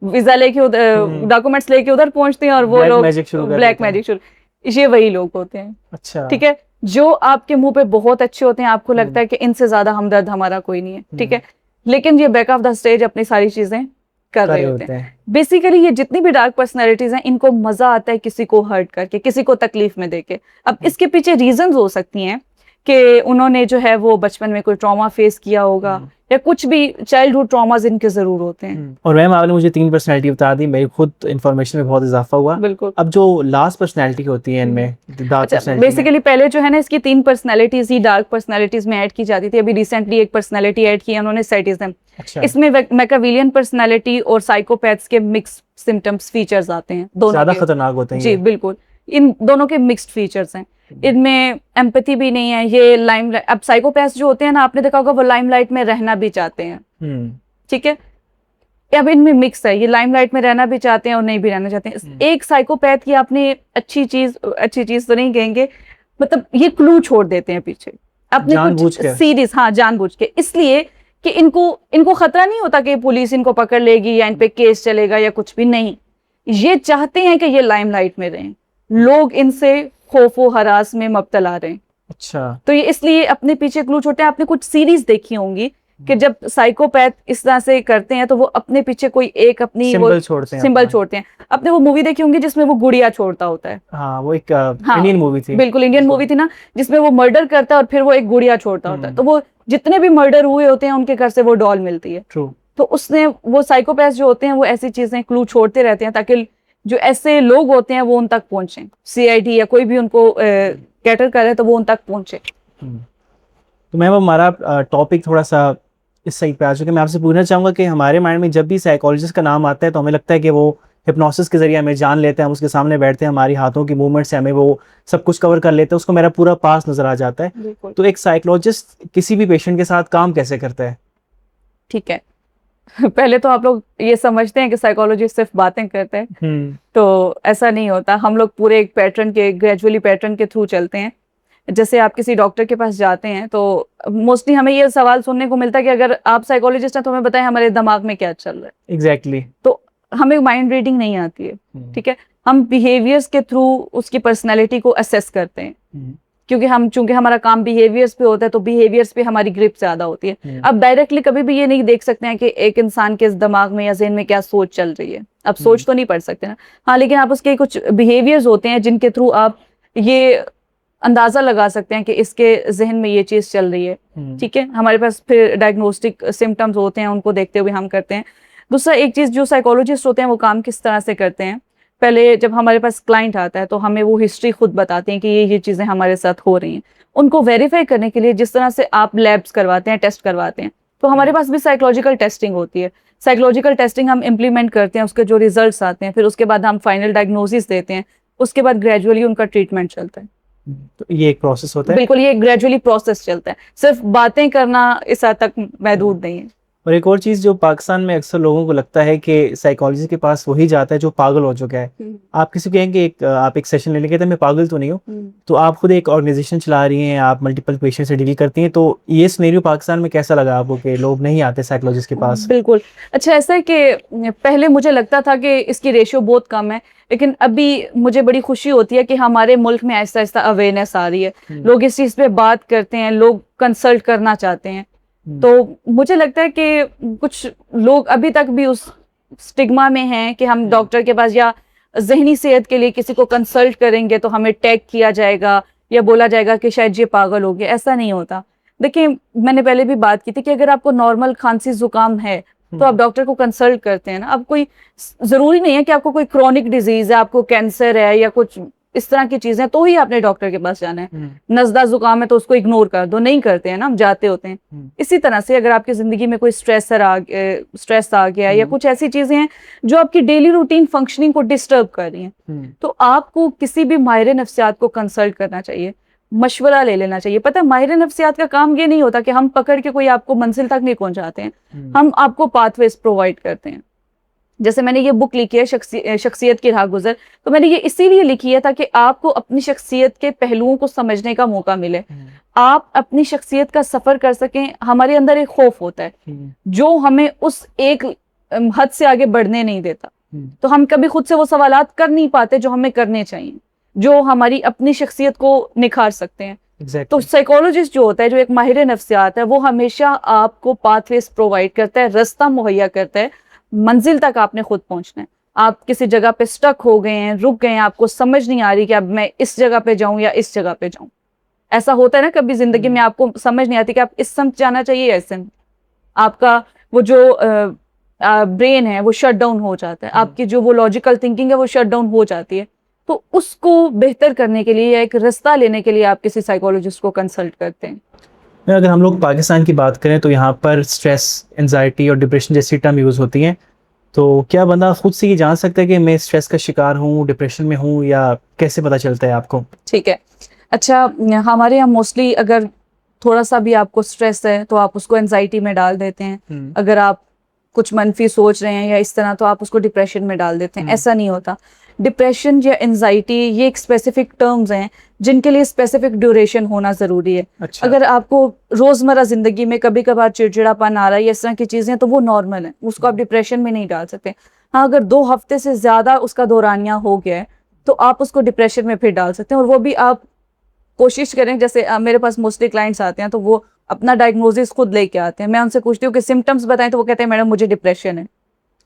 वीजा लेके उधर, डॉक्यूमेंट्स लेके उधर पहुंचते हैं और वो लोग ब्लैक मैजिक शुरू, ये वही लोग होते हैं। अच्छा। ठीक है, जो आपके मुंह पे बहुत अच्छे होते हैं, आपको लगता है कि इनसे ज्यादा हमदर्द हमारा कोई नहीं है। ठीक है, लेकिन ये बैक ऑफ द स्टेज अपनी सारी चीजें कर रहे होते हैं। बेसिकली ये जितनी भी डार्क पर्सनैलिटीज हैं, इनको मजा आता है किसी को हर्ट करके, किसी को तकलीफ में देके। अब इसके पीछे रीजंस हो सकती हैं कि उन्होंने जो है वो बचपन में कोई ट्रॉमा फेस किया होगा, या कुछ भी चाइल्डहुड ट्रॉमास इनके जरूर होते हैं। और मैम आपने मुझे 3 पर्सनैलिटी बता दी, मेरी खुद इन्फॉर्मेशन में बहुत इजाफा हुआ। बिल्कुल। अब जो लास्ट पर्सनैलिटी होती है इनमें, अच्छा, बेसिकली पहले जो है ना, इसकी 3 पर्सनैलिटीज ही डार्क पर्सनैलिटीज में ऐड की जाती थी। अभी रिसेंटली एक पर्सनैलिटी ऐड की है उन्होंने, सैडिज्म। इसमें मैकियावेलियन पर्सनैलिटी और साइकोपैथ्स के मिक्स सिम्टम्स फीचर्स आते हैं, दोनों ज्यादा खतरनाक होते हैं। जी बिल्कुल, इन दोनों के मिक्स्ड फीचर्स हैं। इनमें एम्पैथी भी नहीं है। ये लाइमलाइट, अब साइकोपैथ्स जो होते हैं ना, आपने देखा होगा वो लाइमलाइट में रहना भी चाहते हैं। ठीक है, अब इनमें मिक्स है, ये लाइमलाइट में रहना भी चाहते हैं और नहीं भी रहना चाहते हैं। एक साइकोपैथ की आपने अच्छी चीज तो नहीं कहेंगे, मतलब ये क्लू छोड़ देते हैं पीछे अपने कुछ सीरीज, हाँ जानबूझ के, इसलिए कि इनको खतरा नहीं होता कि पुलिस इनको पकड़ लेगी या इन पे केस चलेगा या कुछ भी नहीं। ये चाहते हैं कि ये लाइमलाइट में रहें, लोग इनसे खौफो हरास में मुब्तला रहे। अच्छा। तो ये इसलिए अपने पीछे क्लू छोड़ते हैं। आपने कुछ सीरीज देखी होंगी कि जब साइकोपैथ इस तरह से करते हैं तो वो अपने पीछे कोई एक अपनी सिंबल छोड़ते हैं। आपने वो मूवी देखी होंगी जिसमें वो गुड़िया छोड़ता होता है। हाँ, वो एक इंडियन मूवी थी। बिल्कुल इंडियन मूवी थी ना, जिसमें वो मर्डर करता है और फिर वो एक गुड़िया छोड़ता होता है। तो वो जितने भी मर्डर हुए होते हैं उनके घर से वो डॉल मिलती है। तो उसने वो साइकोपैथ जो होते हैं वो ऐसी चीजें क्लू छोड़ते रहते हैं ताकि जो ऐसे लोग होते हैं वो उन तक पहुंचे, सीआईडी या कोई भी उनको कैटर करे तो वो उन तक पहुंचे। तो मैम हमारा टॉपिक थोड़ा सा इस साइड पे आ चुके। मैं आपसे पूछना चाहूँगा कि हमारे माइंड में जब भी साइकोलॉजिस्ट का नाम आता है तो हमें लगता है कि वो हिप्नोसिस के जरिए हमें जान लेते हैं, हम उसके सामने बैठते हैं, हमारी हाथों की मूवमेंट से हमें वो सब कुछ कवर कर लेते हैं, उसको मेरा पूरा पास नजर आ जाता है। तो एक साइकोलॉजिस्ट किसी भी पेशेंट के साथ काम कैसे करता है? ठीक है, पहले तो आप लोग ये समझते हैं कि साइकोलॉजिस्ट सिर्फ बातें करते हैं, तो ऐसा नहीं होता। हम लोग पूरे एक पैटर्न के, ग्रेजुअली पैटर्न के थ्रू चलते हैं। जैसे आप किसी डॉक्टर के पास जाते हैं तो मोस्टली हमें ये सवाल सुनने को मिलता है कि अगर आप साइकोलॉजिस्ट हैं तो हमें बताएं हमारे दिमाग में क्या चल रहा है। एग्जैक्टली। तो हमें माइंड रीडिंग नहीं आती है। ठीक है, हम बिहेवियर्स के थ्रू उसकी पर्सनैलिटी को असेस करते हैं, क्योंकि चूंकि हमारा काम बिहेवियर्स पे होता है तो बिहेवियर्स पे हमारी ग्रिप ज्यादा होती है। अब डायरेक्टली कभी भी ये नहीं देख सकते हैं कि एक इंसान के दिमाग में या ज़हन में क्या सोच चल रही है। अब सोच तो नहीं पढ़ सकते ना, हाँ, लेकिन आप उसके कुछ बिहेवियर्स होते हैं जिनके थ्रू आप ये अंदाजा लगा सकते हैं कि इसके जहन में ये चीज चल रही है। ठीक है, हमारे पास फिर डायग्नोस्टिक सिम्टम्स होते हैं, उनको देखते हुए हम करते हैं। दूसरा एक चीज जो साइकोलॉजिस्ट होते हैं वो काम किस तरह से करते हैं, पहले जब हमारे पास क्लाइंट आता है तो हमें वो हिस्ट्री खुद बताते हैं कि ये चीजें हमारे साथ हो रही हैं। उनको वेरीफाई करने के लिए जिस तरह से आप लैब्स करवाते हैं, टेस्ट करवाते हैं, तो हमारे पास भी साइकोलॉजिकल टेस्टिंग होती है। साइकोलॉजिकल टेस्टिंग हम इम्प्लीमेंट करते हैं, उसके जो रिजल्ट्स आते हैं, फिर उसके बाद हम फाइनल डायग्नोसिस देते हैं, उसके बाद ग्रेजुअली उनका ट्रीटमेंट चलता है। तो ये एक प्रोसेस होता है। बिल्कुल, ये ग्रेजुअली प्रोसेस चलता है, सिर्फ बातें करना इस हद तक महदूद नहीं है। और एक और चीज़ जो पाकिस्तान में अक्सर लोगों को लगता है कि साइकोलॉजिस्ट के पास वही जाता है जो पागल हो चुका है। आप किसी को कहेंगे आप एक सेशन लेने के कहते हैं मैं पागल तो नहीं हूँ, तो आप खुद एक ऑर्गेनाइजेशन चला रही हैं, आप मल्टीपल पेशेंट से डील करती हैं, तो ये सिनेरियो पाकिस्तान में कैसा लगा आपको कि लोग नहीं आते साइकोलॉजिस्ट के पास? बिल्कुल। अच्छा, ऐसा है कि पहले मुझे लगता था कि इसकी रेशियो बहुत कम है, लेकिन अभी मुझे बड़ी खुशी होती है कि हमारे मुल्क में आहिस्ता आहिस्ता अवेयरनेस आ रही है, लोग इस चीज़ पे बात करते हैं, लोग कंसल्ट करना चाहते हैं। तो मुझे लगता है कि कुछ लोग अभी तक भी उस स्टिग्मा में हैं कि हम डॉक्टर के पास या जहनी सेहत के लिए किसी को कंसल्ट करेंगे तो हमें टैग किया जाएगा या बोला जाएगा कि शायद ये पागल हो गया। ऐसा नहीं होता। देखिए, मैंने पहले भी बात की थी कि अगर आपको नॉर्मल खांसी जुकाम है तो आप डॉक्टर को कंसल्ट करते हैं ना। अब कोई जरूरी नहीं है कि आपको कोई क्रॉनिक डिजीज है, आपको कैंसर है या कुछ इस तरह की चीजें तो ही आपने डॉक्टर के पास जाना है। नजला जुकाम है तो उसको इग्नोर कर दो, नहीं करते हैं ना, हम जाते होते हैं। इसी तरह से अगर आपकी जिंदगी में कोई स्ट्रेस आ गया या कुछ ऐसी चीजें हैं जो आपकी डेली रूटीन फंक्शनिंग को डिस्टर्ब कर रही हैं, तो आपको किसी भी माहिर नफ्सियात को कंसल्ट करना चाहिए, मशवरा ले लेना चाहिए। पता है, माहिर नफ्सियात का काम ये नहीं होता कि हम पकड़ के कोई आपको मंजिल तक नहीं पहुंचाते हैं, हम आपको पाथवेज प्रोवाइड करते हैं। जैसे मैंने ये बुक लिखी है शख्सियत की राह गुजर, तो मैंने ये इसीलिए लिखी है ताकि आपको अपनी शख्सियत के पहलुओं को समझने का मौका मिले, आप अपनी शख्सियत का सफर कर सकें। हमारे अंदर एक खौफ होता है जो हमें उस एक हद से आगे बढ़ने नहीं देता, तो हम कभी खुद से वो सवालात कर नहीं पाते जो हमें करने चाहिए, जो हमारी अपनी शख्सियत को निखार सकते हैं। तो साइकोलॉजिस्ट जो होता है, जो एक माहिर नफ्सियात है, वो हमेशा आपको पाथवेज प्रोवाइड करता है, रास्ता मुहैया करता है, मंजिल तक आपने खुद पहुंचना है। आप किसी जगह पे स्टक हो गए हैं, रुक गए हैं, आपको समझ नहीं आ रही कि अब मैं इस जगह पे जाऊं या इस जगह पे जाऊं। ऐसा होता है ना कभी जिंदगी में, आपको समझ नहीं आती कि आप इस समझ जाना चाहिए या इस समझ। आपका वो जो ब्रेन है वो शट डाउन हो जाता है, आपकी जो वो लॉजिकल थिंकिंग है वो शट डाउन हो जाती है। तो उसको बेहतर करने के लिए या एक रास्ता लेने के लिए आप किसी साइकोलॉजिस्ट को कंसल्ट करते हैं। अगर हम लोग पाकिस्तान की बात करें तो यहाँ पर स्ट्रेस, एंजाइटी और डिप्रेशन जैसी टर्म यूज़ होती हैं, तो क्या बंदा खुद से ये जान सकता है कि मैं स्ट्रेस का शिकार हूँ, डिप्रेशन में हूँ, या कैसे पता चलता है आपको? ठीक है। अच्छा, हमारे यहाँ मोस्टली अगर थोड़ा सा भी आपको स्ट्रेस है तो आप उसको एंजाइटी में डाल देते हैं, अगर आप कुछ मनफी सोच रहे हैं या इस तरह तो आप उसको डिप्रेशन में डाल देते हैं। ऐसा नहीं होता। डिप्रेशन या एंजाइटी ये एक स्पेसिफिक टर्म्स हैं जिनके लिए स्पेसिफिक ड्यूरेशन होना ज़रूरी है। अच्छा। अगर आपको रोज़मर्रा ज़िंदगी में कभी कभार चिड़चिड़ापन आ रहा है या इस तरह की चीज़ें, तो वो नॉर्मल है, उसको आप डिप्रेशन में नहीं डाल सकते। हाँ, अगर 2 हफ्ते से ज़्यादा उसका दौरानिया हो गया है तो आप उसको डिप्रेशन में फिर डाल सकते हैं। और वो भी आप कोशिश करें, जैसे मेरे पास मोस्टली क्लाइंट्स आते हैं तो वो अपना डायग्नोसिस खुद लेके आते हैं। मैं उनसे पूछती हूँ कि सिम्टम्स बताएं, तो वो कहते हैं मैडम मुझे डिप्रेशन है।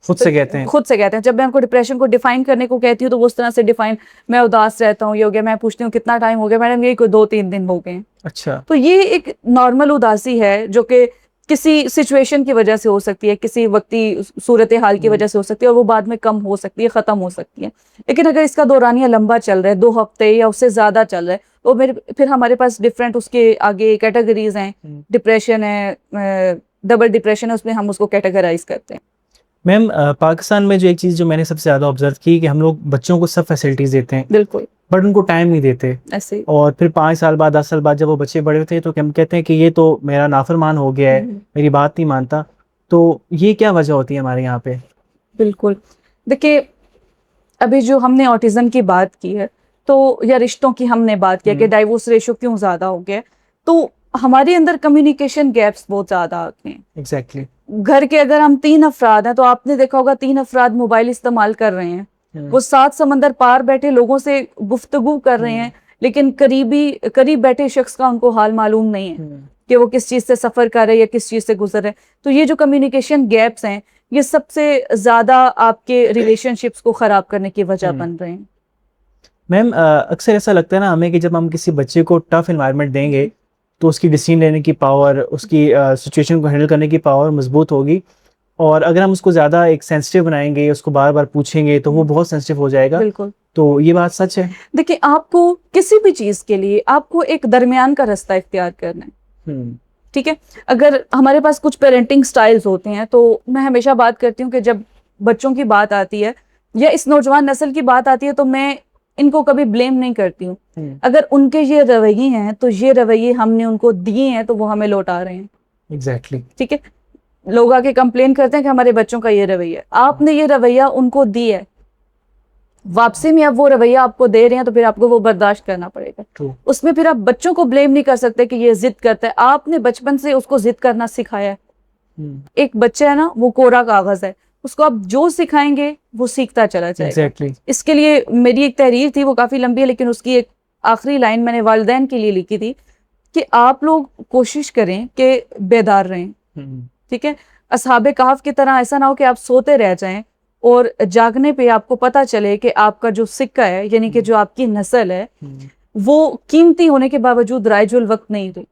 खुद से कहते हैं? खुद से कहते हैं। जब मैं उनको डिप्रेशन को डिफाइन करने को कहती हूँ तो वो उस तरह से डिफाइन, मैं उदास रहता हूँ, ये हो गया। मैं पूछती हूँ कितना टाइम हो गया, मैडम यही कोई 2-3 दिन हो गए। अच्छा। तो ये एक नॉर्मल उदासी है जो कि किसी सिचुएशन की वजह से हो सकती है, किसी वक्ती सूरत हाल की वजह से हो सकती है, और वो बाद में कम हो सकती है, खत्म हो सकती है। लेकिन अगर इसका दौरानिया लंबा चल रहा है, 2 हफ्ते या उससे ज्यादा चल रहा है, तो फिर हमारे पास डिफरेंट उसके आगे कैटेगरीज हैं। डिप्रेशन है, डबल डिप्रेशन है, उसमें हम उसको कैटेगराइज करते हैं। मैम, पाकिस्तान में जो एक चीज़ जो मैंने सबसे ज़्यादा ऑब्जर्व की कि हम लोग बच्चों को सब फैसिलिटीज़ देते हैं, बिल्कुल, बट उनको टाइम नहीं देते। ऐसे और फिर 5 साल बाद, 10 साल बाद जब वो बच्चे बड़े होते हैं तो हम कहते हैं कि ये तो मेरा नाफरमान हो गया है, मेरी बात नहीं मानता। तो ये क्या वजह होती है हमारे यहाँ पे? बिल्कुल। देखिए, अभी जो हमने ऑटिज्म की बात की है, तो या रिश्तों की हमने बात किया कि डाइवोर्स रेशो क्यों ज़्यादा हो गया है, तो हमारे अंदर कम्युनिकेशन गैप्स बहुत ज़्यादा आते हैं। एग्जैक्टली। घर के अगर हम 3 अफराद हैं तो आपने देखा होगा 3 अफराद मोबाइल इस्तेमाल कर रहे हैं, वो 7 समंदर पार बैठे लोगों से गुफ्तगू कर रहे हैं, लेकिन करीब बैठे शख्स का उनको हाल मालूम नहीं है कि वो किस चीज़ से सफ़र कर रहे हैं या किस चीज़ से गुजर रहे हैं। तो ये जो कम्युनिकेशन गैप्स हैं, ये सबसे ज़्यादा आपके रिलेशनशिप्स को ख़राब करने की वजह बन रहे हैं। मैम, अक्सर ऐसा लगता है ना हमें कि जब हम किसी बच्चे को टफ इन्वायरमेंट देंगे तो उसकी डिसीजन लेने की पावर, उसकी सिचुएशन को हैंडल करने की पावर मजबूत होगी, और अगर हम उसको ज़्यादा एक सेंसिटिव बनाएंगे, उसको बार बार पूछेंगे, तो वो बहुत सेंसिटिव हो जाएगा। बिल्कुल। तो ये बात सच है? देखिए, आपको किसी भी चीज़ के लिए आपको एक दरमियान का रास्ता इख्तियार करना है। ठीक है। अगर हमारे पास कुछ पेरेंटिंग स्टाइल्स होते हैं, तो मैं हमेशा बात करती हूँ कि जब बच्चों की बात आती है या इस नौजवान नस्ल की बात आती है, तो मैं इनको कभी ब्लेम नहीं करती हूँ। अगर उनके ये रवैये हैं तो ये रवैये हमने उनको दिए हैं, तो वो हमें लौटा रहे हैं। एग्जैक्टली। ठीक है। लोग आके कंप्लेन करते हैं कि हमारे बच्चों का ये रवैया, आपने ये रवैया उनको दी है, वापसी में अब वो रवैया आपको दे रहे हैं तो फिर आपको वो बर्दाश्त करना पड़ेगा। True. उसमें फिर आप बच्चों को ब्लेम नहीं कर सकते कि ये जिद करता है, आपने बचपन से उसको जिद करना सिखाया है। एक बच्चा है ना, वो कोरा कागज है, उसको आप जो सिखाएंगे वो सीखता चला जाएगा। Exactly. इसके लिए मेरी एक तहरीर थी, वो काफी लंबी है, लेकिन उसकी एक आखिरी लाइन मैंने वालिदैन के लिए लिखी थी कि आप लोग कोशिश करें कि बेदार रहें, ठीक है। असहाबे कहफ की तरह ऐसा ना हो कि आप सोते रह जाएं और जागने पे आपको पता चले कि आपका जो सिक्का है, यानी कि जो आपकी नस्ल है, वो कीमती होने के बावजूद राइजुल वक्त नहीं रही।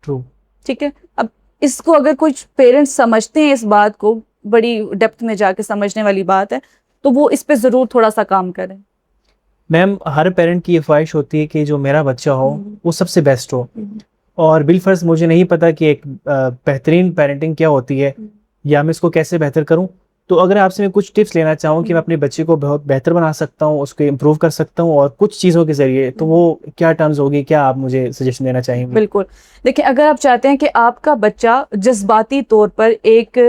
True. ठीक है। अब इसको अगर कुछ पेरेंट्स समझते हैं, इस बात को बड़ी डेप्थ में जाके समझने वाली बात है, तो वो इस पे जरूर थोड़ा सा काम करें। मैम, हर पेरेंट की ये ख्वाहिश होती है कि जो मेरा बच्चा हो वो सबसे बेस्ट हो, और बिलफर्ज मुझे नहीं पता कि एक बेहतरीन पेरेंटिंग क्या होती है या मैं इसको कैसे बेहतर करूं। तो अगर आपसे मैं कुछ टिप्स लेना चाहूँ कि मैं अपने बच्चे को बहुत बेहतर बना सकता हूँ, उसको इम्प्रूव कर सकता हूँ और कुछ चीज़ों के ज़रिए, तो वो क्या टर्म्स होगी, क्या आप मुझे सजेशन देना चाहेंगे? बिल्कुल, देखिए, अगर आप चाहते हैं कि आपका बच्चा जज्बाती तौर पर एक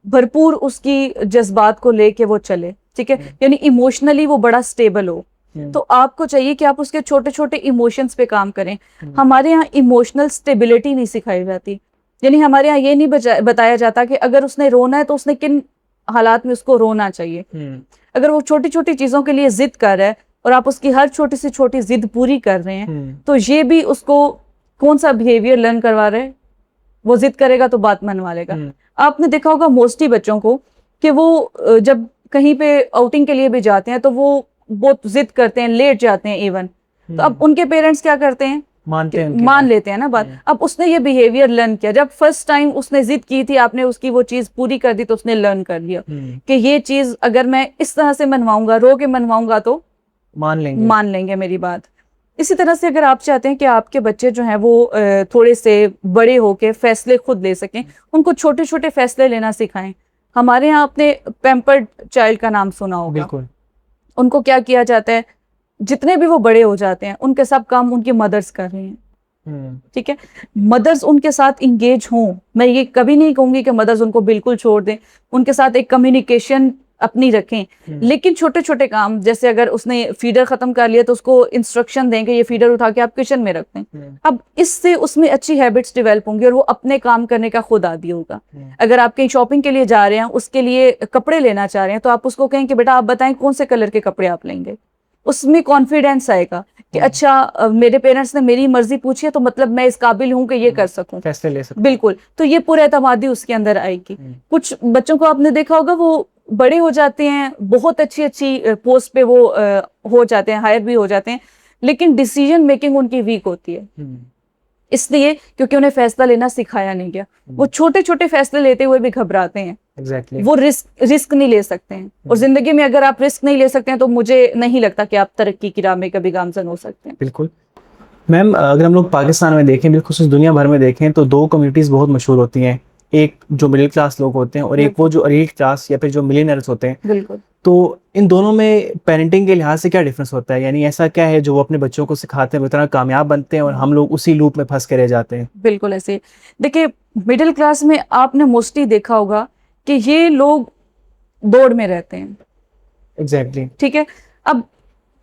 भरपूर उसकी जज्बात को लेके वो चले, ठीक है, यानी इमोशनली वो बड़ा स्टेबल हो, तो आपको चाहिए कि आप उसके छोटे छोटे इमोशंस पे काम करें। हमारे यहाँ इमोशनल स्टेबिलिटी नहीं सिखाई जाती, यानी हमारे यहाँ ये नहीं बताया जाता कि अगर उसने रोना है तो उसने किन हालात में उसको रोना चाहिए। अगर वो छोटी छोटी चीजों के लिए जिद कर रहा है और आप उसकी हर छोटी से छोटी जिद पूरी कर रहे हैं, तो ये भी उसको कौन सा बिहेवियर लर्न करवा रहे हैं। वो जिद करेगा तो बात मनवा लेगा। आपने देखा होगा मोस्टली बच्चों को कि वो जब कहीं पे आउटिंग के लिए भी जाते हैं तो वो बहुत जिद करते हैं, लेट जाते हैं इवन, तो अब उनके पेरेंट्स क्या करते हैं, मान लेते हैं ना बात। अब उसने ये बिहेवियर लर्न किया, जब फर्स्ट टाइम उसने जिद की थी, आपने उसकी वो चीज पूरी कर दी, तो उसने लर्न कर लिया कि ये चीज अगर मैं इस तरह से मनवाऊंगा, रो के मनवाऊंगा, तो मान लेंगे मेरी बात। इसी तरह से अगर आप चाहते हैं कि आपके बच्चे जो हैं वो थोड़े से बड़े होके फैसले खुद ले सकें, उनको छोटे छोटे फैसले लेना सिखाएं। हमारे यहाँ आपने पैम्पर्ड चाइल्ड का नाम सुना होगा। उनको क्या किया जाता है, जितने भी वो बड़े हो जाते हैं उनके सब काम उनकी मदर्स कर रही हैं, ठीक है। मदर्स उनके साथ इंगेज हों, मैं ये कभी नहीं कहूंगी कि मदर्स उनको बिल्कुल छोड़ दें, उनके साथ एक कम्युनिकेशन अपनी रखें, लेकिन छोटे छोटे काम, जैसे अगर उसने फीडर खत्म कर लिया तो उसको इंस्ट्रक्शन दें कि ये फीडर उठा के आप किचन में रखते हैं। अब इससे उसमें अच्छी हैबिट्स डेवलप होंगी और वो अपने काम करने का खुद आदी होगा। अगर आप कहीं शॉपिंग के लिए जा रहे हैं, उसके लिए कपड़े लेना चाह रहे हैं, तो आप उसको कहें कि बेटा आप बताएं कौन से कलर के कपड़े आप लेंगे। उसमें कॉन्फिडेंस आएगा कि अच्छा मेरे पेरेंट्स ने मेरी मर्जी पूछी है, तो मतलब मैं इस काबिल हूँ कि ये कर सकूं, फैसले ले सकूं। बिल्कुल, तो ये पूरा एतमादी उसके अंदर आएगी। कुछ बच्चों को आपने देखा होगा, वो बड़े हो जाते हैं, बहुत अच्छी अच्छी पोस्ट पे वो हो जाते हैं, हायर भी हो जाते हैं, लेकिन डिसीजन मेकिंग उनकी वीक होती है। इसलिए क्योंकि उन्हें फैसला लेना सिखाया नहीं गया। वो छोटे छोटे फैसले लेते हुए भी घबराते हैं। वो रिस्क नहीं ले सकते हैं, और जिंदगी में अगर आप रिस्क नहीं ले सकते हैं तो मुझे नहीं लगता कि आप तरक्की की राह में कभी गामजन हो सकते हैं। बिल्कुल मैम, अगर हम लोग पाकिस्तान में देखें, बिल्कुल दुनिया भर में देखें, तो दो कम्युनिटीज़ बहुत मशहूर होती हैं। एक जो मिडिल क्लास लोग होते हैं और एक वो जो एलीट क्लास या फिर जो मिलियनर्स होते हैं। बिल्कुल। तो इन दोनों में पेरेंटिंग के लिहाज से क्या डिफरेंस होता है, यानी ऐसा क्या है जो वो अपने बच्चों को सिखाते हैं, वो इतना कामयाब बनते हैं और हम लोग उसी लूप में फंस के रह जाते हैं? बिल्कुल ऐसे, देखिए, मिडिल क्लास में आपने मोस्टली देखा होगा कि ये लोग दौड़ में रहते हैं। एग्जैक्टली। ठीक है। अब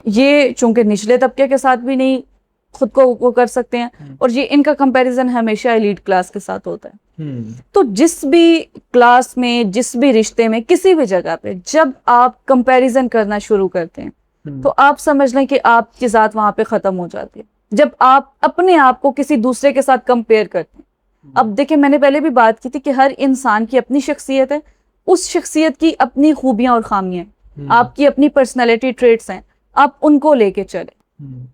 ये चूंकि निचले तबके के साथ भी नहीं खुद को वो कर सकते हैं, और ये इनका कंपैरिजन हमेशा एलीट क्लास के साथ होता है। तो जिस भी क्लास में, जिस भी रिश्ते में, किसी भी जगह पे जब आप कंपैरिजन करना शुरू करते हैं, तो आप समझ लें कि आपकी जात वहां पे खत्म हो जाती है। जब आप अपने आप को किसी दूसरे के साथ कंपेयर करते हैं, अब देखिए, मैंने पहले भी बात की थी कि हर इंसान की अपनी शख्सियत है, उस शख्सियत की अपनी खूबियां और खामियां हैं, आपकी अपनी पर्सनैलिटी ट्रेट्स हैं, आप उनको लेके चले।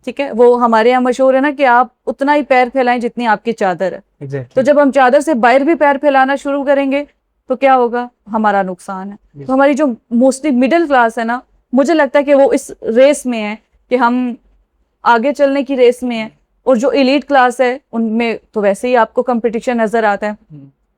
ठीक है। वो हमारे यहाँ मशहूर है ना कि आप उतना ही पैर फैलाएं जितनी आपकी चादर है। exactly. तो जब हम चादर से बाहर भी पैर फैलाना शुरू करेंगे तो क्या होगा, हमारा नुकसान है। yes. तो हमारी जो मोस्टली मिडिल क्लास है ना, मुझे लगता है कि वो इस रेस में है कि हम आगे चलने की रेस में है, और जो एलीट क्लास है उनमें तो वैसे ही आपको कंपटीशन नजर आता है।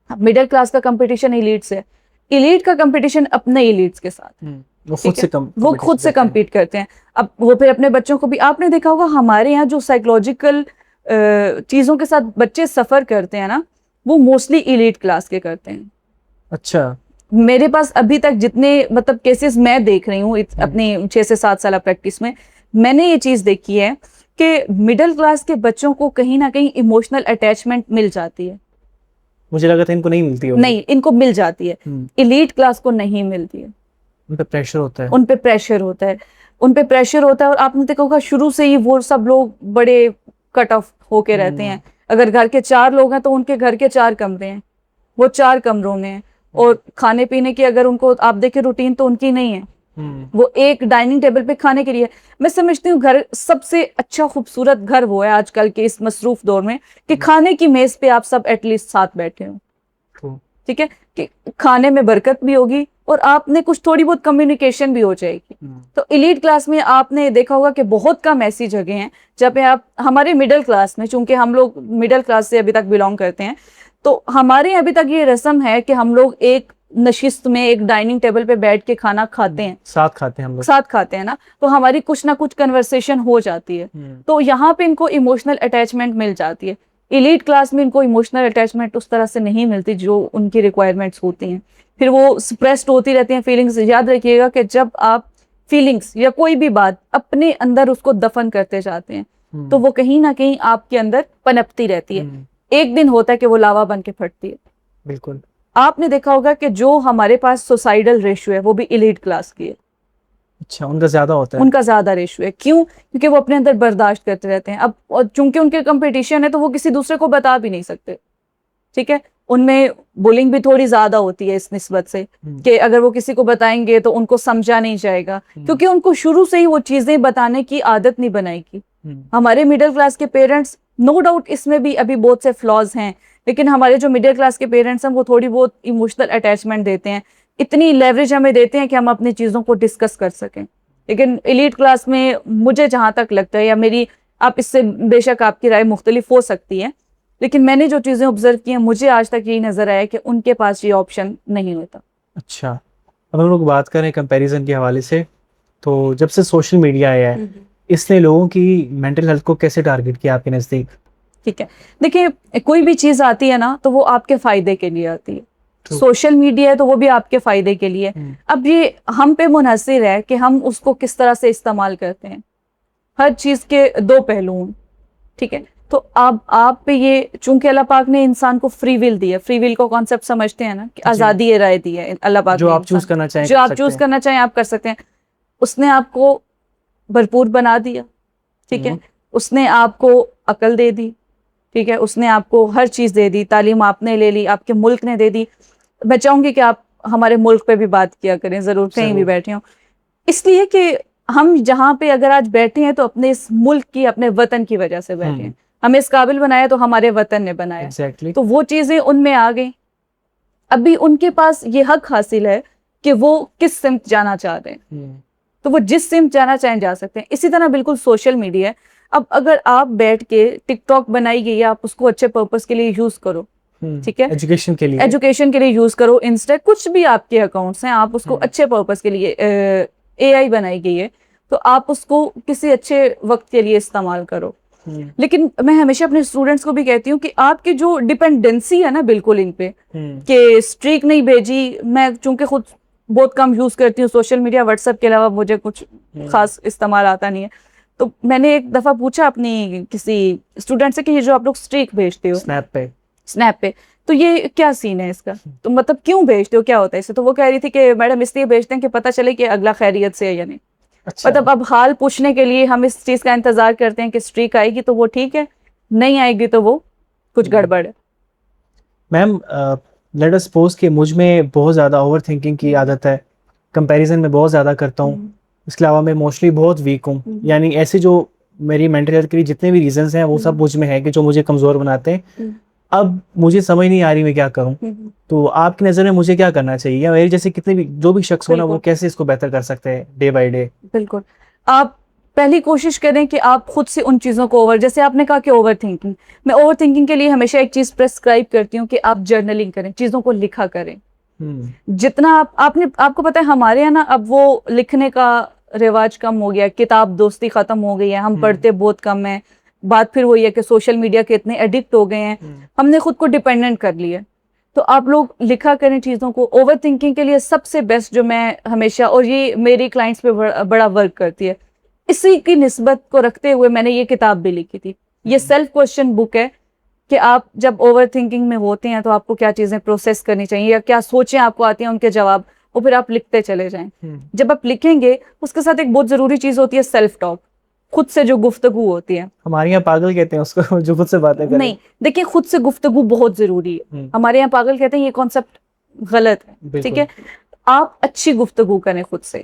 मिडिल क्लास का कंपटीशन एलीट से, एलीट का कंपटीशन अपने एलीट्स के साथ। वो खुद से कम्पीट करते हैं। अब वो फिर अपने बच्चों को भी, आपने देखा होगा हमारे यहाँ जो साइकोलॉजिकल चीज़ों के साथ बच्चे सफ़र करते हैं ना, वो मोस्टली एलीट क्लास के करते हैं। अच्छा। मेरे पास अभी तक जितने मतलब केसेस मैं देख रही हूँ अपनी 6 से 7 साल प्रैक्टिस में, मैंने ये चीज देखी है कि मिडिल क्लास के बच्चों को कहीं ना कहीं इमोशनल अटैचमेंट मिल जाती है। मुझे लगा था इनको नहीं मिलती होगी। नहीं, इनको मिल जाती है, इलीट क्लास को नहीं मिलती है। उन पे प्रेशर होता है। उन पे प्रेशर होता है, उन पे प्रेशर होता है। और आपने देखा होगा शुरू से ही वो सब लोग बड़े कट ऑफ होके रहते हैं। अगर घर के 4 लोग हैं तो उनके घर के 4 कमरे हैं, वो 4 कमरों में हैं। और खाने पीने की अगर उनको आप देखें रूटीन तो उनकी नहीं है, वो एक डाइनिंग टेबल पे खाने के लिए। मैं समझती हूँ घर सबसे अच्छा खूबसूरत घर वो है आजकल के इस मसरूफ दौर में कि खाने की मेज पे आप सब एटलीस्ट साथ बैठे हो, ठीक है, कि खाने में बरकत भी होगी और आपने कुछ थोड़ी बहुत कम्युनिकेशन भी हो जाएगी। तो एलीट क्लास में आपने देखा होगा कि बहुत कम ऐसी जगह हैं जहाँ पे आप, हमारे मिडिल क्लास में, चूंकि हम लोग मिडिल क्लास से अभी तक बिलोंग करते हैं, तो हमारे अभी तक ये रस्म है कि हम लोग एक नशिस्त में एक डाइनिंग टेबल पे बैठ के खाना खाते हैं, साथ खाते हैं हम लोग, साथ खाते हैं ना, तो हमारी कुछ ना कुछ कन्वर्सेशन हो जाती है। तो यहाँ पे इनको इमोशनल अटैचमेंट मिल जाती है। एलीट क्लास में इनको इमोशनल अटैचमेंट उस तरह से नहीं मिलती जो उनकी रिक्वायरमेंट्स होती हैं, फिर वो सप्रेस्ड होती रहती हैं फीलिंग्स। याद रखिएगा कि जब आप फीलिंग्स या कोई भी बात अपने अंदर उसको दफन करते जाते हैं तो वो कहीं ना कहीं आपके अंदर पनपती रहती है। एक दिन होता है कि वो लावा बन के फटती है। बिल्कुल। आपने देखा होगा कि जो हमारे पास सुसाइडल रेशियो है वो भी एलीट क्लास की है। अच्छा, उनका ज्यादा होता है। उनका ज्यादा रेशियो है, क्यों? क्योंकि वो अपने अंदर बर्दाश्त करते रहते हैं। अब और चूंकि उनके कंपटीशन है तो वो किसी दूसरे को बता भी नहीं सकते, ठीक है। उनमें बुलिंग भी थोड़ी ज्यादा होती है इस निस्बत से कि अगर वो किसी को बताएंगे तो उनको समझा नहीं जाएगा, क्योंकि उनको शुरू से ही वो चीजें बताने की आदत नहीं बनाएगी। हमारे मिडिल क्लास के पेरेंट्स, नो डाउट इसमें भी अभी बहुत से फ्लॉज हैं, लेकिन हमारे जो मिडिल क्लास के पेरेंट्स हैं वो थोड़ी बहुत इमोशनल अटैचमेंट देते हैं, इतनी लेवरेज हमें देते हैं कि हम अपनी चीजों को डिस्कस कर सकें। लेकिन एलीट क्लास में मुझे जहां तक लगता है, या मेरी, आप इससे बेशक आपकी राय मुख्तलिफ हो सकती है, लेकिन मैंने जो चीजें ऑब्जर्व की हैं मुझे आज तक यही नजर आया कि उनके पास ये ऑप्शन नहीं होता। अच्छा, अब हम लोग बात करें कंपैरिजन के हवाले से, तो जब से सोशल मीडिया आया है इसने लोगों की मेंटल हेल्थ को कैसे टारगेट किया आपके नज़दीक? ठीक है, देखिए कोई भी चीज आती है ना तो वो आपके फायदे के लिए आती है। सोशल मीडिया है तो वो भी आपके फायदे के लिए। अब ये हम पे मुनहसिर है कि हम उसको किस तरह से इस्तेमाल करते हैं। हर चीज के 2 पहलू हैं, ठीक है। तो अब आप पे ये, चूंकि अल्लाह पाक ने इंसान को फ्री विल दी है, फ्री विल को कॉन्सेप्ट समझते हैं ना कि आजादी राय दी है अल्लाह पाक जो ने, आप चूज करना चाहें, जो आप चूज करना चाहें आप कर सकते हैं। उसने आपको भरपूर बना दिया, ठीक है। उसने आपको अकल दे दी, ठीक है। उसने आपको हर चीज दे दी, तालीम आपने ले ली, आपके मुल्क ने दे दी। मैं चाहूंगी कि आप हमारे मुल्क पे भी बात किया करें, जरूर कहीं भी बैठे हो, इसलिए कि हम जहाँ पे अगर आज बैठे हैं तो अपने इस मुल्क की, अपने वतन की वजह से बैठे हैं। हमें इस काबिल बनाया तो हमारे वतन ने बनाया। Exactly. तो वो चीजें उनमें आ गई। अभी उनके पास ये हक हासिल है कि वो किस सिमत जाना चाह रहे हैं, तो वो जिस सिमत जाना चाहें जा सकते हैं। इसी तरह बिल्कुल सोशल मीडिया है। अब अगर आप बैठ के टिकटॉक बनाई गई है, आप उसको अच्छे पर्पस के लिए यूज करो, ठीक है, एजुकेशन के लिए, एजुकेशन के लिए यूज करो, इंस्टा, कुछ भी आपके अकाउंट्स हैं, आप उसको अच्छे पर्पस के लिए, एआई बनाई गई है तो आप उसको किसी अच्छे वक्त के लिए इस्तेमाल करो। लेकिन मैं हमेशा अपने स्टूडेंट्स को भी कहती हूँ कि आपकी जो डिपेंडेंसी है ना बिल्कुल इन पे, कि स्ट्रीक नहीं भेजी। मैं चूंकि खुद बहुत कम यूज करती हूँ सोशल मीडिया, व्हाट्सएप के अलावा मुझे कुछ खास इस्तेमाल आता नहीं है, तो मैंने एक दफा पूछा अपनी किसी स्टूडेंट से कि ये जो आप लोग स्ट्रीक भेजते हो स्नैप पे, तो ये क्या सीन है इसका, तो मतलब क्यों भेजते हो, क्या होता है इससे? तो वो कह रही थी कि मैडम इसलिए भेजते हैं कि पता चले कि अगला खैरियत से है या नहीं। अच्छा। मतलब अब हाल पूछने के लिए हम इस चीज का इंतजार करते हैं कि स्ट्रीक आएगी तो वो ठीक है, नहीं आएगी तो वो कुछ गड़बड़ है। मैम, लेट अस सपोज कि मुझ में बहुत ज़्यादा ओवर थिंकिंग की आदत है, कंपैरिजन में बहुत ज़्यादा करता हूँ, इसके अलावा मैं इमोशनली बहुत वीक हूँ, यानी ऐसे जो मेरी मेंटल हेल्थ के लिए जितने भी रीजंस हैं वो सब मुझ में है कि जो मुझे कमज़ोर बनाते हैं। अब मुझे समझ नहीं आ रही मैं क्या करूं, तो आपकी नज़र में मुझे क्या करना चाहिए, या मेरे जैसे कितने भी जो भी शख्स हो ना वो कैसे इसको बेहतर कर सकते हैं डे बाय डे? बिल्कुल, आप पहली कोशिश करें कि आप खुद से उन चीज़ों को जैसे आपने कहा कि ओवर थिंकिंग, मैं ओवर थिंकिंग के लिए हमेशा एक चीज़ प्रेस्क्राइब करती हूँ कि आप जर्नलिंग करें, चीज़ों को लिखा करें। जितना आपको पता है हमारे यहाँ ना अब वो लिखने का रिवाज कम हो गया, किताब दोस्ती खत्म हो गई है, हम पढ़ते बहुत कम है। बात फिर वही है कि सोशल मीडिया के इतने एडिक्ट हो गए हैं, हमने खुद को डिपेंडेंट कर लिया। तो आप लोग लिखा करें चीज़ों को। ओवर थिंकिंग के लिए सबसे बेस्ट जो मैं हमेशा, और ये मेरी क्लाइंट्स पे बड़ा वर्क करती है, इसी की निस्बत को रखते हुए मैंने ये किताब भी लिखी थी। ये सेल्फ क्वेश्चन बुक है कि आप जब ओवर थिंकिंग में होते हैं तो आपको क्या चीज़ें प्रोसेस करनी चाहिए या क्या सोचें आपको आती हैं, उनके जवाब, और फिर आप लिखते चले जाएं। जब आप लिखेंगे उसके साथ एक बहुत ज़रूरी चीज़ होती है सेल्फ टॉक, खुद से जो गुफ्तगू होती है। हमारे यहाँ पागल कहते हैं उसको, जो खुद से बातें करें। नहीं, देखिए, खुद से गुफ्तगू बहुत जरूरी है। हमारे यहाँ पागल कहते हैं, ये कॉन्सेप्ट गलत है, ठीक है। आप अच्छी गुफ्तगू करें खुद से।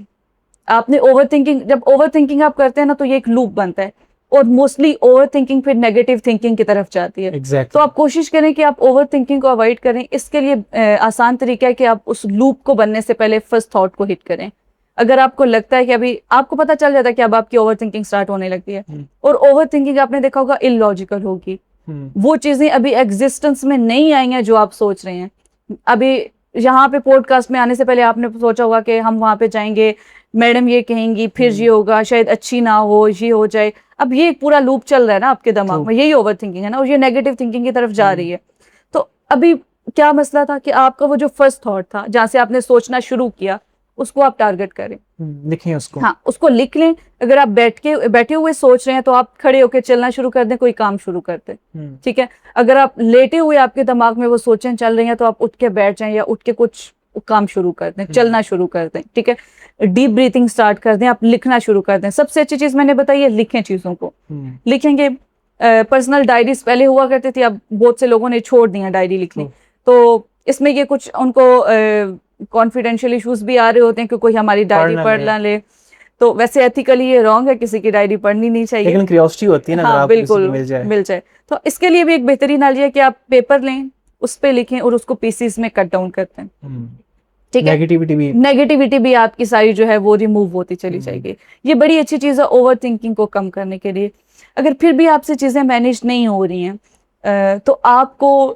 आपने ओवर थिंकिंग, जब ओवर थिंकिंग आप करते हैं ना तो ये एक लूप बनता है, और मोस्टली ओवर थिंकिंग फिर नेगेटिव थिंकिंग की तरफ जाती है। Exactly. तो आप कोशिश करें कि आप ओवर थिंकिंग को अवॉइड करें। इसके लिए आसान तरीका है कि आप उस लूप को बनने से पहले फर्स्ट थॉट को हिट करें। अगर आपको लगता है कि अभी आपको पता चल जाता है कि अब आपकी ओवर थिंकिंग स्टार्ट होने लगती है, और ओवर थिंकिंग आपने देखा होगा इलॉजिकल होगी, वो चीजें अभी एग्जिस्टेंस में नहीं आई हैं जो आप सोच रहे हैं। अभी यहाँ पे पॉडकास्ट में आने से पहले आपने सोचा होगा कि हम वहां पे जाएंगे, मैडम ये कहेंगी, फिर ये होगा, शायद अच्छी ना हो, ये हो जाए। अब ये एक पूरा लूप चल रहा है ना आपके दिमाग में, यही ओवर थिंकिंग है ना, और ये नेगेटिव थिंकिंग की तरफ जा रही है। तो अभी क्या मसला था कि आपका वो जो फर्स्ट थॉट था, जहाँ से आपने सोचना शुरू किया, उसको आप टारगेट करें, लिखें उसको। हाँ, उसको लिख लें। अगर आप बैठे हुए सोच रहे हैं तो आप खड़े होकर चलना शुरू कर दें, कोई काम शुरू कर दें, ठीक है। अगर आप लेटे हुए आपके दिमाग में वो सोचें चल रही हैं तो आप उठ के बैठ जाएं, या उठ के कुछ काम शुरू कर दें, चलना शुरू कर दें, ठीक है। डीप ब्रीथिंग स्टार्ट कर दें, आप लिखना शुरू कर दें। सबसे अच्छी चीज मैंने बताई है, लिखें चीजों को। लिखेंगे, पर्सनल डायरीज पहले हुआ करती थी, अब बहुत से लोगों ने छोड़ दिया डायरी लिखनी। तो इसमें ये कुछ उनको कॉन्फिडेंशियल इश्यूज भी आ रहे होते हैं कि कोई हमारी डायरी पढ़ ना ले। तो वैसे एथिकली ये रॉन्ग है, किसी की डायरी पढ़नी नहीं चाहिए, लेकिन क्यूरियोसिटी होती है ना, हाँ, अगर बिल्कुल मिल जाए। तो इसके लिए भी एक बेहतरीन आइडिया है कि आप पेपर लें, उस पे लिखें और उसको पीसीज में कट डाउन करते हैं, ठीक है। नेगेटिविटी भी आपकी सारी जो है वो रिमूव होती चली जाएगी। ये बड़ी अच्छी चीज है ओवर थिंकिंग को कम करने के लिए। अगर फिर भी आपसे चीजें मैनेज नहीं हो रही हैं तो आपको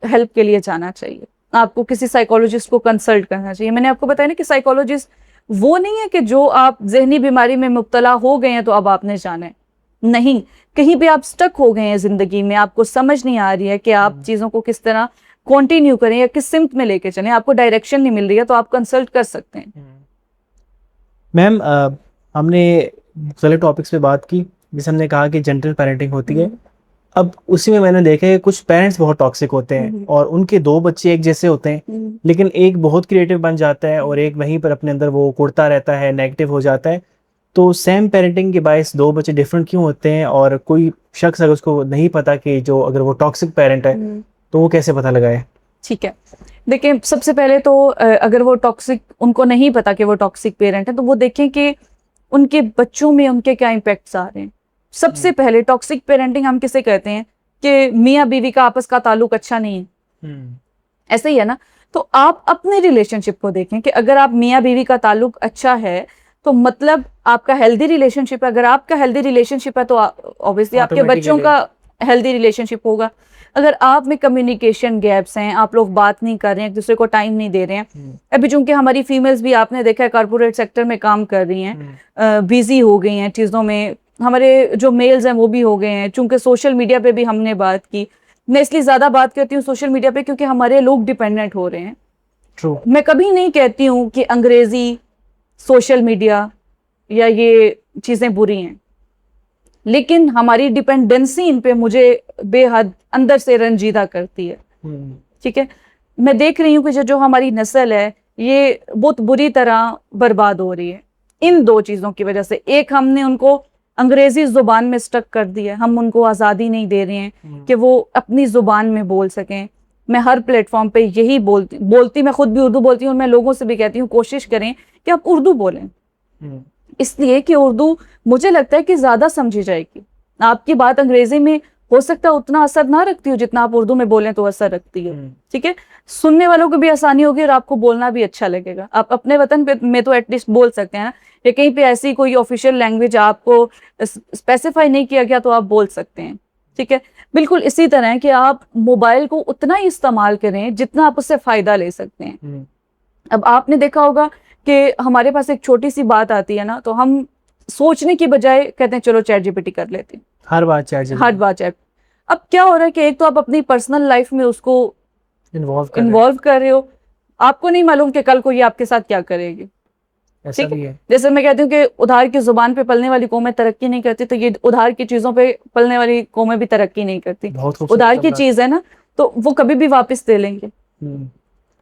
हेल्प के लिए जाना चाहिए, आपको किसी साइकोलॉजिस्ट को कंसल्ट करना चाहिए। मैंने आपको बताया ना कि साइकोलॉजिस्ट वो नहीं है कि जो आप जहनी बीमारी में मुब्तला हो गए हैं तो अब आपने जाना है, नहीं। कहीं पे आप स्टक हो गए हैं जिंदगी में, आपको समझ नहीं आ रही है कि आप चीजों को किस तरह कंटिन्यू करें या किस सिम्त में लेके चलें, आपको डायरेक्शन नहीं मिल रही है, तो आप कंसल्ट कर सकते हैं। मैम, हमने मुख्तलिफ टॉपिक्स पे बात की, जैसे हमने कहा कि जेंटल पेरेंटिंग होती है। अब उसी में मैंने देखा है कुछ पेरेंट्स बहुत टॉक्सिक होते हैं और उनके दो बच्चे एक जैसे होते हैं, लेकिन एक बहुत क्रिएटिव बन जाता है और एक वहीं पर अपने अंदर वो कुड़ता रहता है, नेगेटिव हो जाता है। तो सेम पेरेंटिंग के बायस दो बच्चे डिफरेंट क्यों होते हैं, और कोई शख्स अगर उसको नहीं पता कि जो अगर वो टॉक्सिक पेरेंट है तो वो कैसे पता लगाए? ठीक है, देखिए, सबसे पहले तो अगर वो टॉक्सिक, उनको नहीं पता कि वो टॉक्सिक पेरेंट है, तो वो देखें कि उनके बच्चों में उनके क्या इम्पैक्ट्स आ रहे हैं। सबसे पहले टॉक्सिक पेरेंटिंग हम किसे कहते हैं कि मियाँ बीवी का आपस का ताल्लुक अच्छा नहीं है, ऐसे ही है ना। तो आप अपने रिलेशनशिप को देखें कि अगर आप मियाँ बीवी का ताल्लुक अच्छा है तो मतलब आपका हेल्दी रिलेशनशिप है। अगर आपका हेल्दी रिलेशनशिप है तो ऑब्वियसली आपके बच्चों का हेल्दी रिलेशनशिप होगा। अगर आप में कम्युनिकेशन गैप्स हैं, आप लोग बात नहीं कर रहे हैं, एक दूसरे को टाइम नहीं दे रहे हैं, अभी चूंकि हमारी फीमेल्स भी आपने देखा है कॉर्पोरेट सेक्टर में काम कर रही हैं, बिजी हो गई हैं चीज़ों में, हमारे जो मेल्स हैं वो भी हो गए हैं। चूंकि सोशल मीडिया पे भी हमने बात की, मैं इसलिए ज़्यादा बात करती हूँ सोशल मीडिया पे क्योंकि हमारे लोग डिपेंडेंट हो रहे हैं। True. मैं कभी नहीं कहती हूँ कि अंग्रेजी, सोशल मीडिया या ये चीज़ें बुरी हैं, लेकिन हमारी डिपेंडेंसी इन पे मुझे बेहद अंदर से रंजीदा करती है, ठीक है। मैं देख रही हूँ कि जो हमारी नस्ल है ये बहुत बुरी तरह बर्बाद हो रही है इन दो चीज़ों की वजह से। एक, हमने उनको अंग्रेजी ज़ुबान में स्टक कर दिया, हम उनको आज़ादी नहीं दे रहे हैं कि वो अपनी ज़ुबान में बोल सकें। मैं हर प्लेटफॉर्म पे यही बोलती मैं खुद भी उर्दू बोलती हूँ, मैं लोगों से भी कहती हूँ कोशिश करें कि आप उर्दू बोलें, इसलिए कि उर्दू मुझे लगता है कि ज़्यादा समझी जाएगी। आपकी बात अंग्रेजी में हो सकता है उतना असर ना रखती हो जितना आप उर्दू में बोलें तो असर रखती है, ठीक है। सुनने वालों को भी आसानी होगी और आपको बोलना भी अच्छा लगेगा। आप अपने वतन पे में तो एटलीस्ट बोल सकते हैं ना, या कहीं पे ऐसी कोई ऑफिशियल लैंग्वेज आपको स्पेसिफाई नहीं किया गया तो आप बोल सकते हैं, ठीक है। बिल्कुल इसी तरह है कि आप मोबाइल को उतना ही इस्तेमाल करें जितना आप उससे फ़ायदा ले सकते हैं। अब आपने देखा होगा कि हमारे पास एक छोटी सी बात आती है ना, तो हम सोचने की बजाय कहते हैं चलो चैट जीपीटी कर लेते हैं, हर बात चैट। अब क्या हो रहा है कि एक तो आप अपनी पर्सनल लाइफ में उसको इन्वॉल्व कर रहे हो, आपको नहीं मालूम कि कल को ये आपके साथ क्या करेगी। ऐसा ठीक भी है, है। जैसे मैं कहती हूँ कि उधार की जुबान पे पलने वाली कौमें तरक्की नहीं करती, तो ये उधार की चीजों पे पलने वाली कौमें भी तरक्की नहीं करती। बहुत खूबसूरत उधार की शब्द। चीज है ना, तो वो कभी भी वापस दे लेंगे। हम्म,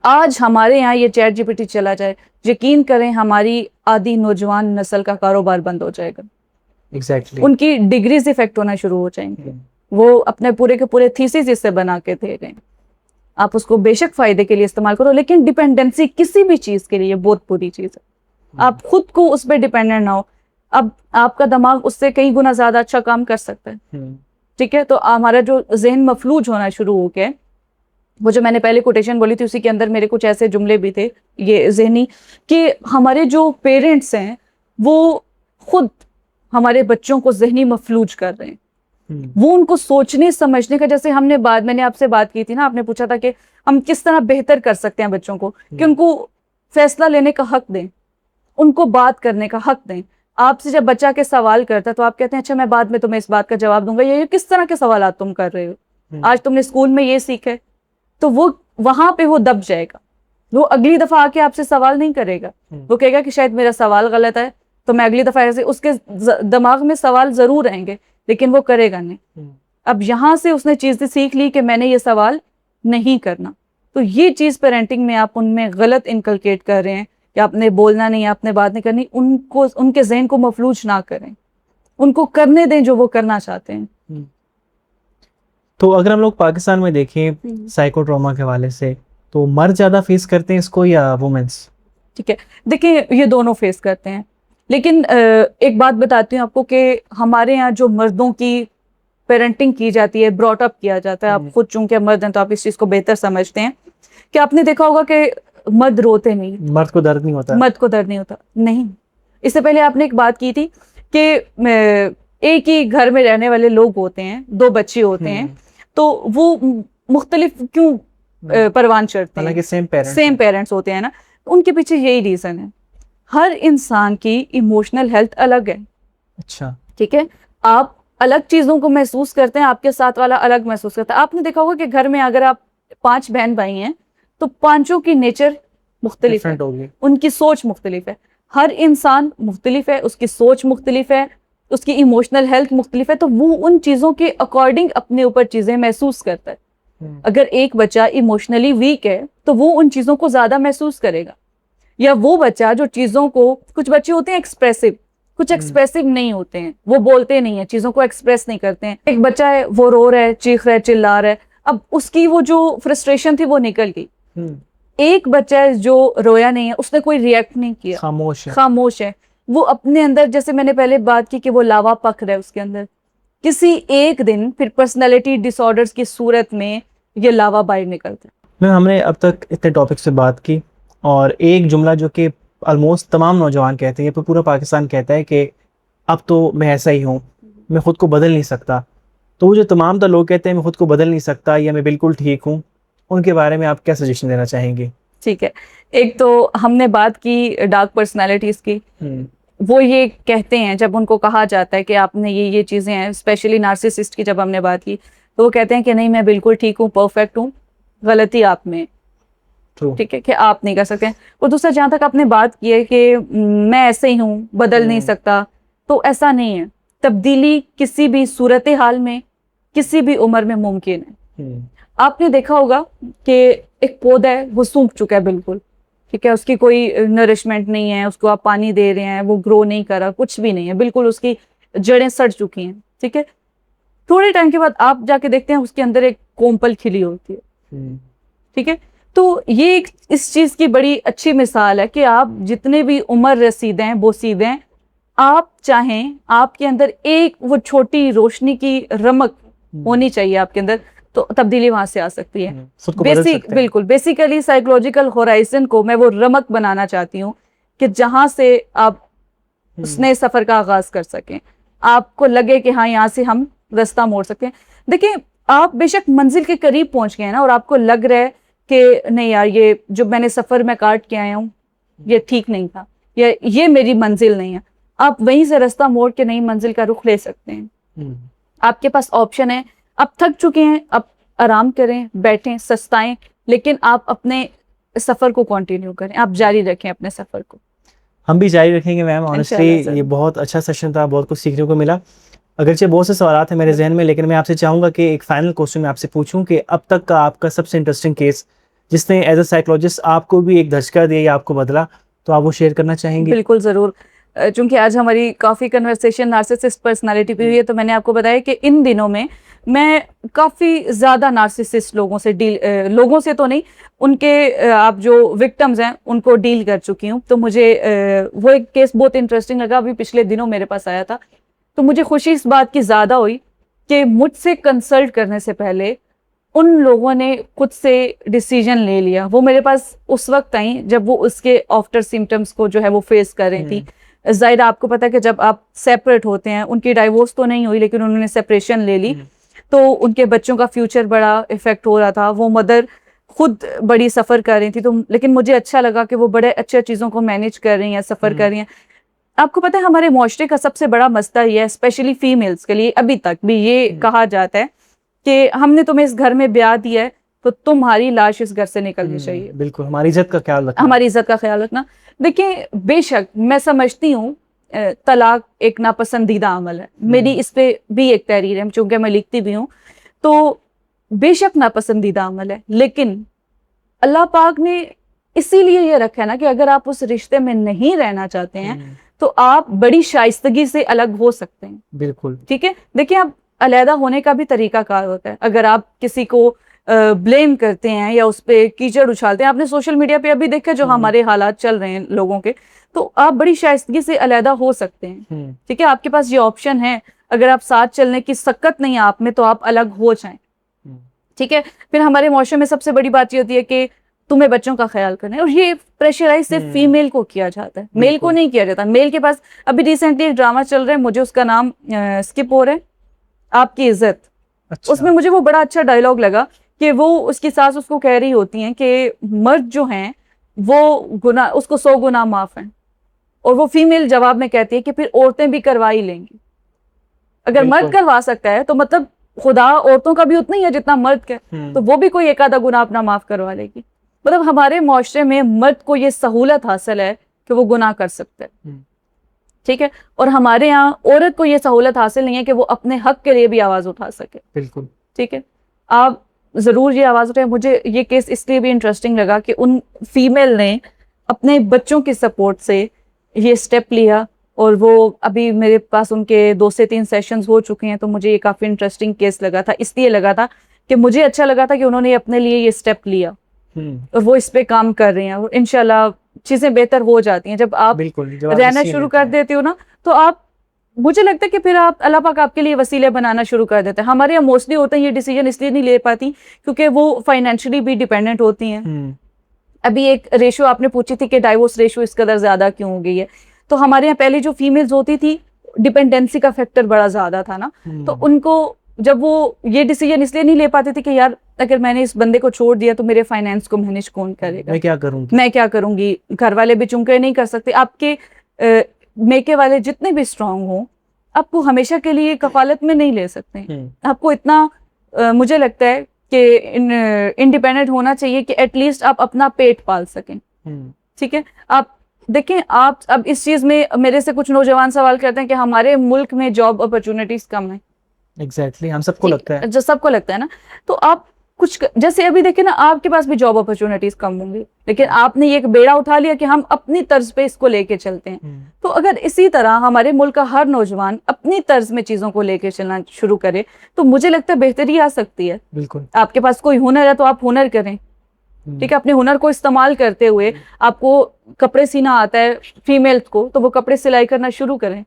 आज हमारे यहाँ ये चैट जीपीटी चला जाए, यकीन करें हमारी आधी नौजवान नस्ल का कारोबार बंद हो जाएगा। एग्जैक्टली। उनकी डिग्रीज इफेक्ट होना शुरू हो जाएंगे, वो अपने पूरे के पूरे थीसिस इससे बना के दे रहे हैं। आप उसको बेशक फायदे के लिए इस्तेमाल करो, लेकिन डिपेंडेंसी किसी भी चीज के लिए बहुत बुरी चीज है। आप खुद को उस पर डिपेंडेंट ना हो। अब आपका दिमाग उससे कई गुना ज्यादा अच्छा काम कर सकता है। ठीक है, तो हमारा जो जहन मफलूज होना शुरू हो गया है, वो जो मैंने पहले कोटेशन बोली थी उसी के अंदर मेरे कुछ ऐसे जुमले भी थे ये जहनी, कि हमारे जो पेरेंट्स हैं वो खुद हमारे बच्चों को जहनी मफलूज कर रहे हैं। वो उनको सोचने समझने का, जैसे मैंने आपसे बात की थी ना, आपने पूछा था कि हम किस तरह बेहतर कर सकते हैं बच्चों को, कि उनको फैसला लेने का हक दें, उनको बात करने का हक दें। आपसे जब बच्चा के सवाल करता है तो आप कहते हैं अच्छा मैं बाद में तुम्हें इस बात का जवाब दूंगा, ये किस तरह के सवाल तुम कर रहे हो, आज तुमने स्कूल में ये सीखा है, तो वो वहां पे वो दब जाएगा। वो अगली दफा आके आपसे सवाल नहीं करेगा, वो कहेगा कि शायद मेरा सवाल गलत है, तो मैं अगली दफा ऐसे, उसके दिमाग में सवाल जरूर आएंगे लेकिन वो करेगा नहीं। अब यहाँ से उसने चीजें सीख ली कि मैंने ये सवाल नहीं करना। तो ये चीज पेरेंटिंग में आप उनमें गलत इनकलकेट कर रहे हैं कि आपने बोलना नहीं, आपने बात नहीं करनी। उनको, उनके जहन को मफलूज ना करें, उनको करने दें जो वो करना चाहते हैं। तो अगर हम लोग पाकिस्तान में देखें साइको ट्रॉमा के हवाले से, तो मर्द ज्यादा फेस करते हैं इसको या वुमेन्स? ठीक है, देखिए ये दोनों फेस करते हैं, लेकिन एक बात बताती हूँ आपको कि हमारे यहाँ जो मर्दों की पेरेंटिंग की जाती है, ब्रॉट अप किया जाता है, आप खुद चूंकि मर्द हैं तो आप इस चीज को बेहतर समझते हैं, कि आपने देखा होगा कि मर्द रोते नहीं, मर्द को दर्द नहीं होता। मर्द को दर्द नहीं होता, नहीं। इससे पहले आपने एक बात की थी कि एक ही घर में रहने वाले लोग होते हैं, दो बच्चे होते हैं, तो वो मुख्तलिफ क्यों परवान चढ़ते हैं, हालांकि सेम पेरेंट्स होते हैं ना, उनके पीछे यही रीजन है। हर इंसान की इमोशनल हेल्थ अलग है। अच्छा, ठीक है, आप अलग चीजों को महसूस करते हैं, आपके साथ वाला अलग महसूस करता है। आपने देखा होगा कि घर में अगर आप 5 बहन भाई हैं तो पांचों की नेचर मुख्तलिफ है, उनकी सोच मुख्तलिफ है। हर इंसान मुख्तलिफ है, उसकी सोच मुख्तलिफ है, उसकी इमोशनल हेल्थ मुख्तलिफ है, तो वो उन चीजों के अकॉर्डिंग अपने ऊपर चीजें महसूस करता है। अगर एक बच्चा इमोशनली वीक है तो वो उन चीजों को ज्यादा महसूस करेगा, या वो बच्चा जो चीजों को, कुछ बच्चे होते हैं एक्सप्रेसिव, कुछ एक्सप्रेसिव नहीं होते हैं, वो बोलते नहीं है, चीजों को एक्सप्रेस नहीं करते हैं। एक बच्चा है वो रो रहा है, चीख रहा है, चिल्ला रहा है, अब उसकी वो जो फ्रस्ट्रेशन थी वो निकल गई। एक बच्चा है जो रोया नहीं है, उसने कोई रिएक्ट नहीं किया, खामोश है, वो अपने अंदर, जैसे मैंने पहले बात की कि वो लावा पक रहा है उसके अंदर, किसी एक दिन फिर पर्सनालिटी डिसऑर्डर्स की सूरत में ये लावा बाहर निकलता है। मैम, हमने अब तक इतने टॉपिक से बात की, और एक जुमला जो कि ऑलमोस्ट तमाम नौजवान कहते हैं, पूरा पाकिस्तान कहता है कि अब तो मैं ऐसा ही हूँ, मैं ख़ुद को बदल नहीं सकता। तो वो जो तमाम तो लोग कहते हैं मैं ख़ुद को बदल नहीं सकता या मैं बिल्कुल ठीक हूँ, उनके बारे में आप क्या सजेशन देना चाहेंगे? ठीक है, एक तो हमने बात की डार्क पर्सनालिटीज़ की, वो ये कहते हैं, जब उनको कहा जाता है कि आपने ये चीज़ें हैं, स्पेशली नार्सिसिस्ट की जब हमने बात की, तो वो कहते हैं कि नहीं मैं बिल्कुल ठीक हूँ, परफेक्ट हूँ, गलती आप में, ठीक है, कि आप नहीं कर सकते। और दूसरा, जहाँ तक आपने बात की है कि मैं ऐसे ही हूँ, बदल नहीं सकता, तो ऐसा नहीं है। तब्दीली किसी भी सूरत हाल में, किसी भी उम्र में मुमकिन है। आपने देखा होगा कि एक पौधा है वो सूख चुका है बिल्कुल, ठीक है, उसकी कोई नरिशमेंट नहीं है, उसको आप पानी दे रहे हैं, वो ग्रो नहीं कर रहा, कुछ भी नहीं है, बिल्कुल उसकी जड़ें सड़ चुकी हैं, ठीक है। थोड़े टाइम के बाद आप जाके देखते हैं उसके अंदर एक कोम्पल खिली होती है, ठीक है। तो ये इस चीज की बड़ी अच्छी मिसाल है कि आप जितने भी उम्र रसीदें बोसीदें, आप चाहें, आपके अंदर एक वो छोटी रोशनी की रमक होनी चाहिए आपके अंदर, तो तब्दीली वहां से आ सकती है। बिल्कुल बेसिकली साइकोलॉजिकल होराइजन को मैं वो रमक बनाना चाहती हूँ कि जहां से आप उस नए सफर का आगाज कर सकें, आपको लगे कि हाँ यहाँ से हम रास्ता मोड़ सकते हैं। देखिए, आप बेशक मंजिल के करीब पहुंच गए हैं ना, और आपको लग रहा है कि नहीं यार, ये जो मैंने सफर में काट के आया हूँ ये ठीक नहीं था, ये मेरी मंजिल नहीं है, आप वहीं से रास्ता मोड़ के नई मंजिल का रुख ले सकते हैं। आपके पास ऑप्शन है। आप थक चुके हैं, आप आराम करें, बैठें, सस्ताएं, लेकिन आप अपने सफ़र को कंटिन्यू करें, आप जारी रखें अपने सफ़र को। हम भी जारी रखेंगे मैम। ऑनेस्टली इंशाल्लाह सर। ये बहुत अच्छा सेशन था, बहुत कुछ सीखने को मिला। अगरचे बहुत से सवाल हैं मेरे जहन में, लेकिन मैं आपसे चाहूँगा कि एक फाइनल क्वेश्चन मैं आपसे पूछूं कि अब तक का आपका सबसे इंटरेस्टिंग केस जिसने एज अ साइकोलॉजिस्ट आपको भी एक धचका दिया या आपको बदला, तो आप वो शेयर करना चाहेंगे? बिल्कुल ज़रूर। चूँकि आज हमारी काफ़ी कन्वर्सेशन नार्सिसिस्ट पर्सनैलिटी पे हुई है, तो मैंने आपको बताया कि इन दिनों में मैं काफ़ी ज़्यादा नार्सिसिस्ट लोगों से तो नहीं, उनके आप जो विक्टिम्स हैं उनको डील कर चुकी हूँ। तो मुझे वो एक केस बहुत इंटरेस्टिंग लगा, अभी पिछले दिनों मेरे पास आया था। तो मुझे खुशी इस बात की ज़्यादा हुई कि मुझसे कंसल्ट करने से पहले उन लोगों ने खुद से डिसीजन ले लिया। वो मेरे पास उस वक्त आई जब वो उसके आफ्टर सिम्टम्स को जो है वो फेस कर रही थी। ज़ाहिर आपको पता है कि जब आप सेपरेट होते हैं, उनकी डाइवोर्स तो नहीं हुई लेकिन उन्होंने सेपरेशन ले ली, तो उनके बच्चों का फ्यूचर बड़ा इफेक्ट हो रहा था। वो मदर खुद बड़ी सफ़र कर रही थी, तो लेकिन मुझे अच्छा लगा कि वो बड़े अच्छे चीज़ों को मैनेज कर रही हैं, सफ़र कर रही हैं। आपको पता है हमारे मुआशरे का सबसे बड़ा मसला ये है, स्पेशली फीमेल्स के लिए अभी तक भी ये कहा जाता है कि हमने तुम्हें इस घर में ब्याह दिया है तो तुम्हारी लाश इस घर से निकलनी चाहिए। बिल्कुल, हमारी इज्जत का ख्याल रखना। हमारी इज्जत का ख्याल रखना। देखिए, बेशक मैं समझती हूँ तलाक एक नापसंदीदा अमल है, मेरी इस पे भी एक तहरीर है, चूंकि मैं लिखती भी हूँ। तो बेशक नापसंदीदा अमल है, लेकिन अल्लाह पाक ने इसीलिए ये रखा है ना कि अगर आप उस रिश्ते में नहीं रहना चाहते हैं तो आप बड़ी शाइस्तगी से अलग हो सकते हैं। बिल्कुल, ठीक है। देखिए, आप अलहदा होने का भी तरीका कार होता है। अगर आप किसी को ब्लेम करते हैं या उस पर कीचड़ उछालते हैं, आपने सोशल मीडिया पे अभी देखा जो हमारे हालात चल रहे हैं लोगों के, तो आप बड़ी शाइस्तगी से अलहदा हो सकते हैं। ठीक है, आपके पास ये ऑप्शन है। अगर आप साथ चलने की सक्कत नहीं है आप में, तो आप अलग हो जाएं। ठीक है। फिर हमारे मुआशरे में सबसे बड़ी बात ये होती है कि तुम्हें बच्चों का ख्याल करना है, और ये प्रेशराइज सिर्फ फीमेल को किया जाता है, मेल को नहीं किया जाता। मेल के पास अभी रिसेंटली एक ड्रामा चल रहा है, मुझे उसका नाम स्किप हो रहा है, आपकी इज्जत। अच्छा। उसमें मुझे वो बड़ा अच्छा डायलॉग लगा कि वो उसकी सास उसको कह रही होती हैं कि मर्द जो हैं वो गुना उसको 100 गुना माफ हैं, और वो फीमेल जवाब में कहती है कि फिर औरतें भी करवा ही लेंगी। अगर मर्द करवा सकता है तो मतलब खुदा औरतों का भी उतना ही है जितना मर्द का, तो वो भी कोई एक आधा गुना अपना माफ करवा लेगी। मतलब हमारे मुआशरे में मर्द को ये सहूलत हासिल है कि वो गुनाह कर सकते हैं। ठीक है। और हमारे यहाँ औरत को ये सहूलत हासिल नहीं है कि वो अपने हक के लिए भी आवाज उठा सके। बिल्कुल। ठीक है। आप जरूर ये आवाज उठाएं। मुझे ये केस इसलिए भी इंटरेस्टिंग लगा कि उन फीमेल ने अपने बच्चों की सपोर्ट से ये स्टेप लिया, और वो अभी मेरे पास उनके 2 से 3 सेशंस हो चुके हैं। तो मुझे ये काफी इंटरेस्टिंग केस लगा था, इसलिए लगा था कि मुझे अच्छा लगा था कि उन्होंने अपने लिए ये स्टेप लिया और वो इस पे काम कर रही हैं, और इंशाल्लाह चीजें बेहतर हो जाती हैं। जब आप रहना शुरू कर देते हो ना, तो आप, मुझे लगता है कि फिर आप, अल्लाह पाक आपके लिए वसीले बनाना शुरू कर देते हैं। हमारे यहाँ मोस्टली होते हैं ये डिसीजन इसलिए नहीं ले पाती क्योंकि वो फाइनेंशियली भी डिपेंडेंट होती हैं। अभी एक रेशो आपने पूछी थी कि डाइवोर्स रेशो इस कदर ज्यादा क्यों हो गई है, तो हमारे यहाँ पहले जो फीमेल्स होती थी डिपेंडेंसी का फैक्टर बड़ा ज्यादा था ना, तो उनको जब वो ये डिसीजन इसलिए नहीं ले पाते थे कि यार अगर मैंने इस बंदे को छोड़ दिया तो मेरे फाइनेंस को मैनेज कौन करेगा, मैं क्या करूंगी, घर वाले भी चूंकि नहीं कर सकते। आपके मेके वाले जितने भी स्ट्रांग हों, आपको हमेशा के लिए कफालत में नहीं ले सकते। आपको इतना मुझे लगता है कि इंडिपेंडेंट होना चाहिए कि एटलीस्ट आप अपना पेट पाल सकें। ठीक है। आप देखें, आप अब इस चीज में मेरे से कुछ नौजवान सवाल करते हैं कि हमारे मुल्क में जॉब अपॉर्चुनिटीज कम है। एग्जैक्टली, हम सबको लगता है, जो सबको लगता है ना। तो आप कुछ जैसे अभी देखें ना, आपके पास भी जॉब अपॉर्चुनिटीज कम होंगी, लेकिन आपने ये एक बेड़ा उठा लिया कि हम अपनी तर्ज पे इसको लेके चलते हैं। तो अगर इसी तरह हमारे मुल्क का हर नौजवान अपनी तर्ज में चीजों को लेके चलना शुरू करे तो मुझे लगता है बेहतरी आ सकती है। बिल्कुल। आपके पास कोई हुनर है तो आप हुनर करें। ठीक है। अपने हुनर को इस्तेमाल करते हुए, आपको कपड़े सीना आता है फीमेल्स को, तो वो कपड़े सिलाई करना शुरू करें।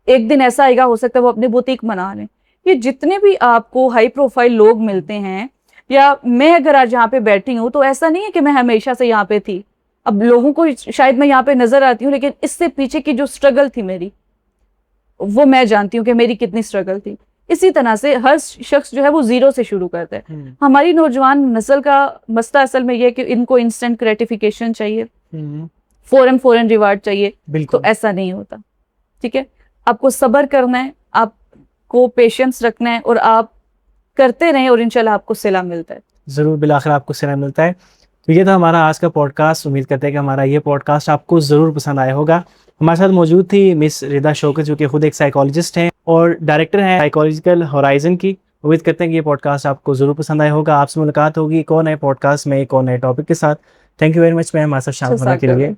एक दिन ऐसा आएगा, हो सकता है वो अपनी बुटीक बना लें। ये जितने भी आपको हाई प्रोफाइल लोग मिलते हैं, या मैं अगर आज यहाँ पे बैठी हूँ तो ऐसा नहीं है कि मैं हमेशा से यहाँ पे थी। अब लोगों को शायद मैं यहाँ पे नजर आती हूँ, लेकिन इससे पीछे की जो स्ट्रगल थी मेरी, वो मैं जानती हूँ कि मेरी कितनी स्ट्रगल थी। इसी तरह से हर शख्स जो है वो जीरो से शुरू करता है। हमारी नौजवान नस्ल का मसला असल में यह है कि इनको इंस्टेंट ग्रेटिफिकेशन चाहिए, फौरन रिवार्ड चाहिए। तो ऐसा नहीं होता। ठीक है। आपको सब्र करना है, आपको पेशेंस रखना है, और आप करते रहें और इंशाल्लाह आपको सिला मिलता है। ज़रूर बिलाखिर आपको सिला मिलता है। तो ये था हमारा आज का पॉडकास्ट। उम्मीद करते हैं कि हमारा ये पॉडकास्ट आपको ज़रूर पसंद आया होगा। हमारे साथ मौजूद थी मिस रिदा शौकत, जो कि खुद एक साइकोलॉजिस्ट हैं और डायरेक्टर हैं साइकोलॉजिकल होराइज़न की। उम्मीद करते हैं कि ये पॉडकास्ट आपको ज़रूर पसंद आया होगा। आपसे मुलाकात होगी एक और नए पॉडकास्ट में एक और नए टॉपिक के साथ। Thank you very much ma'am हमारे साथ शामिल होने के लिए।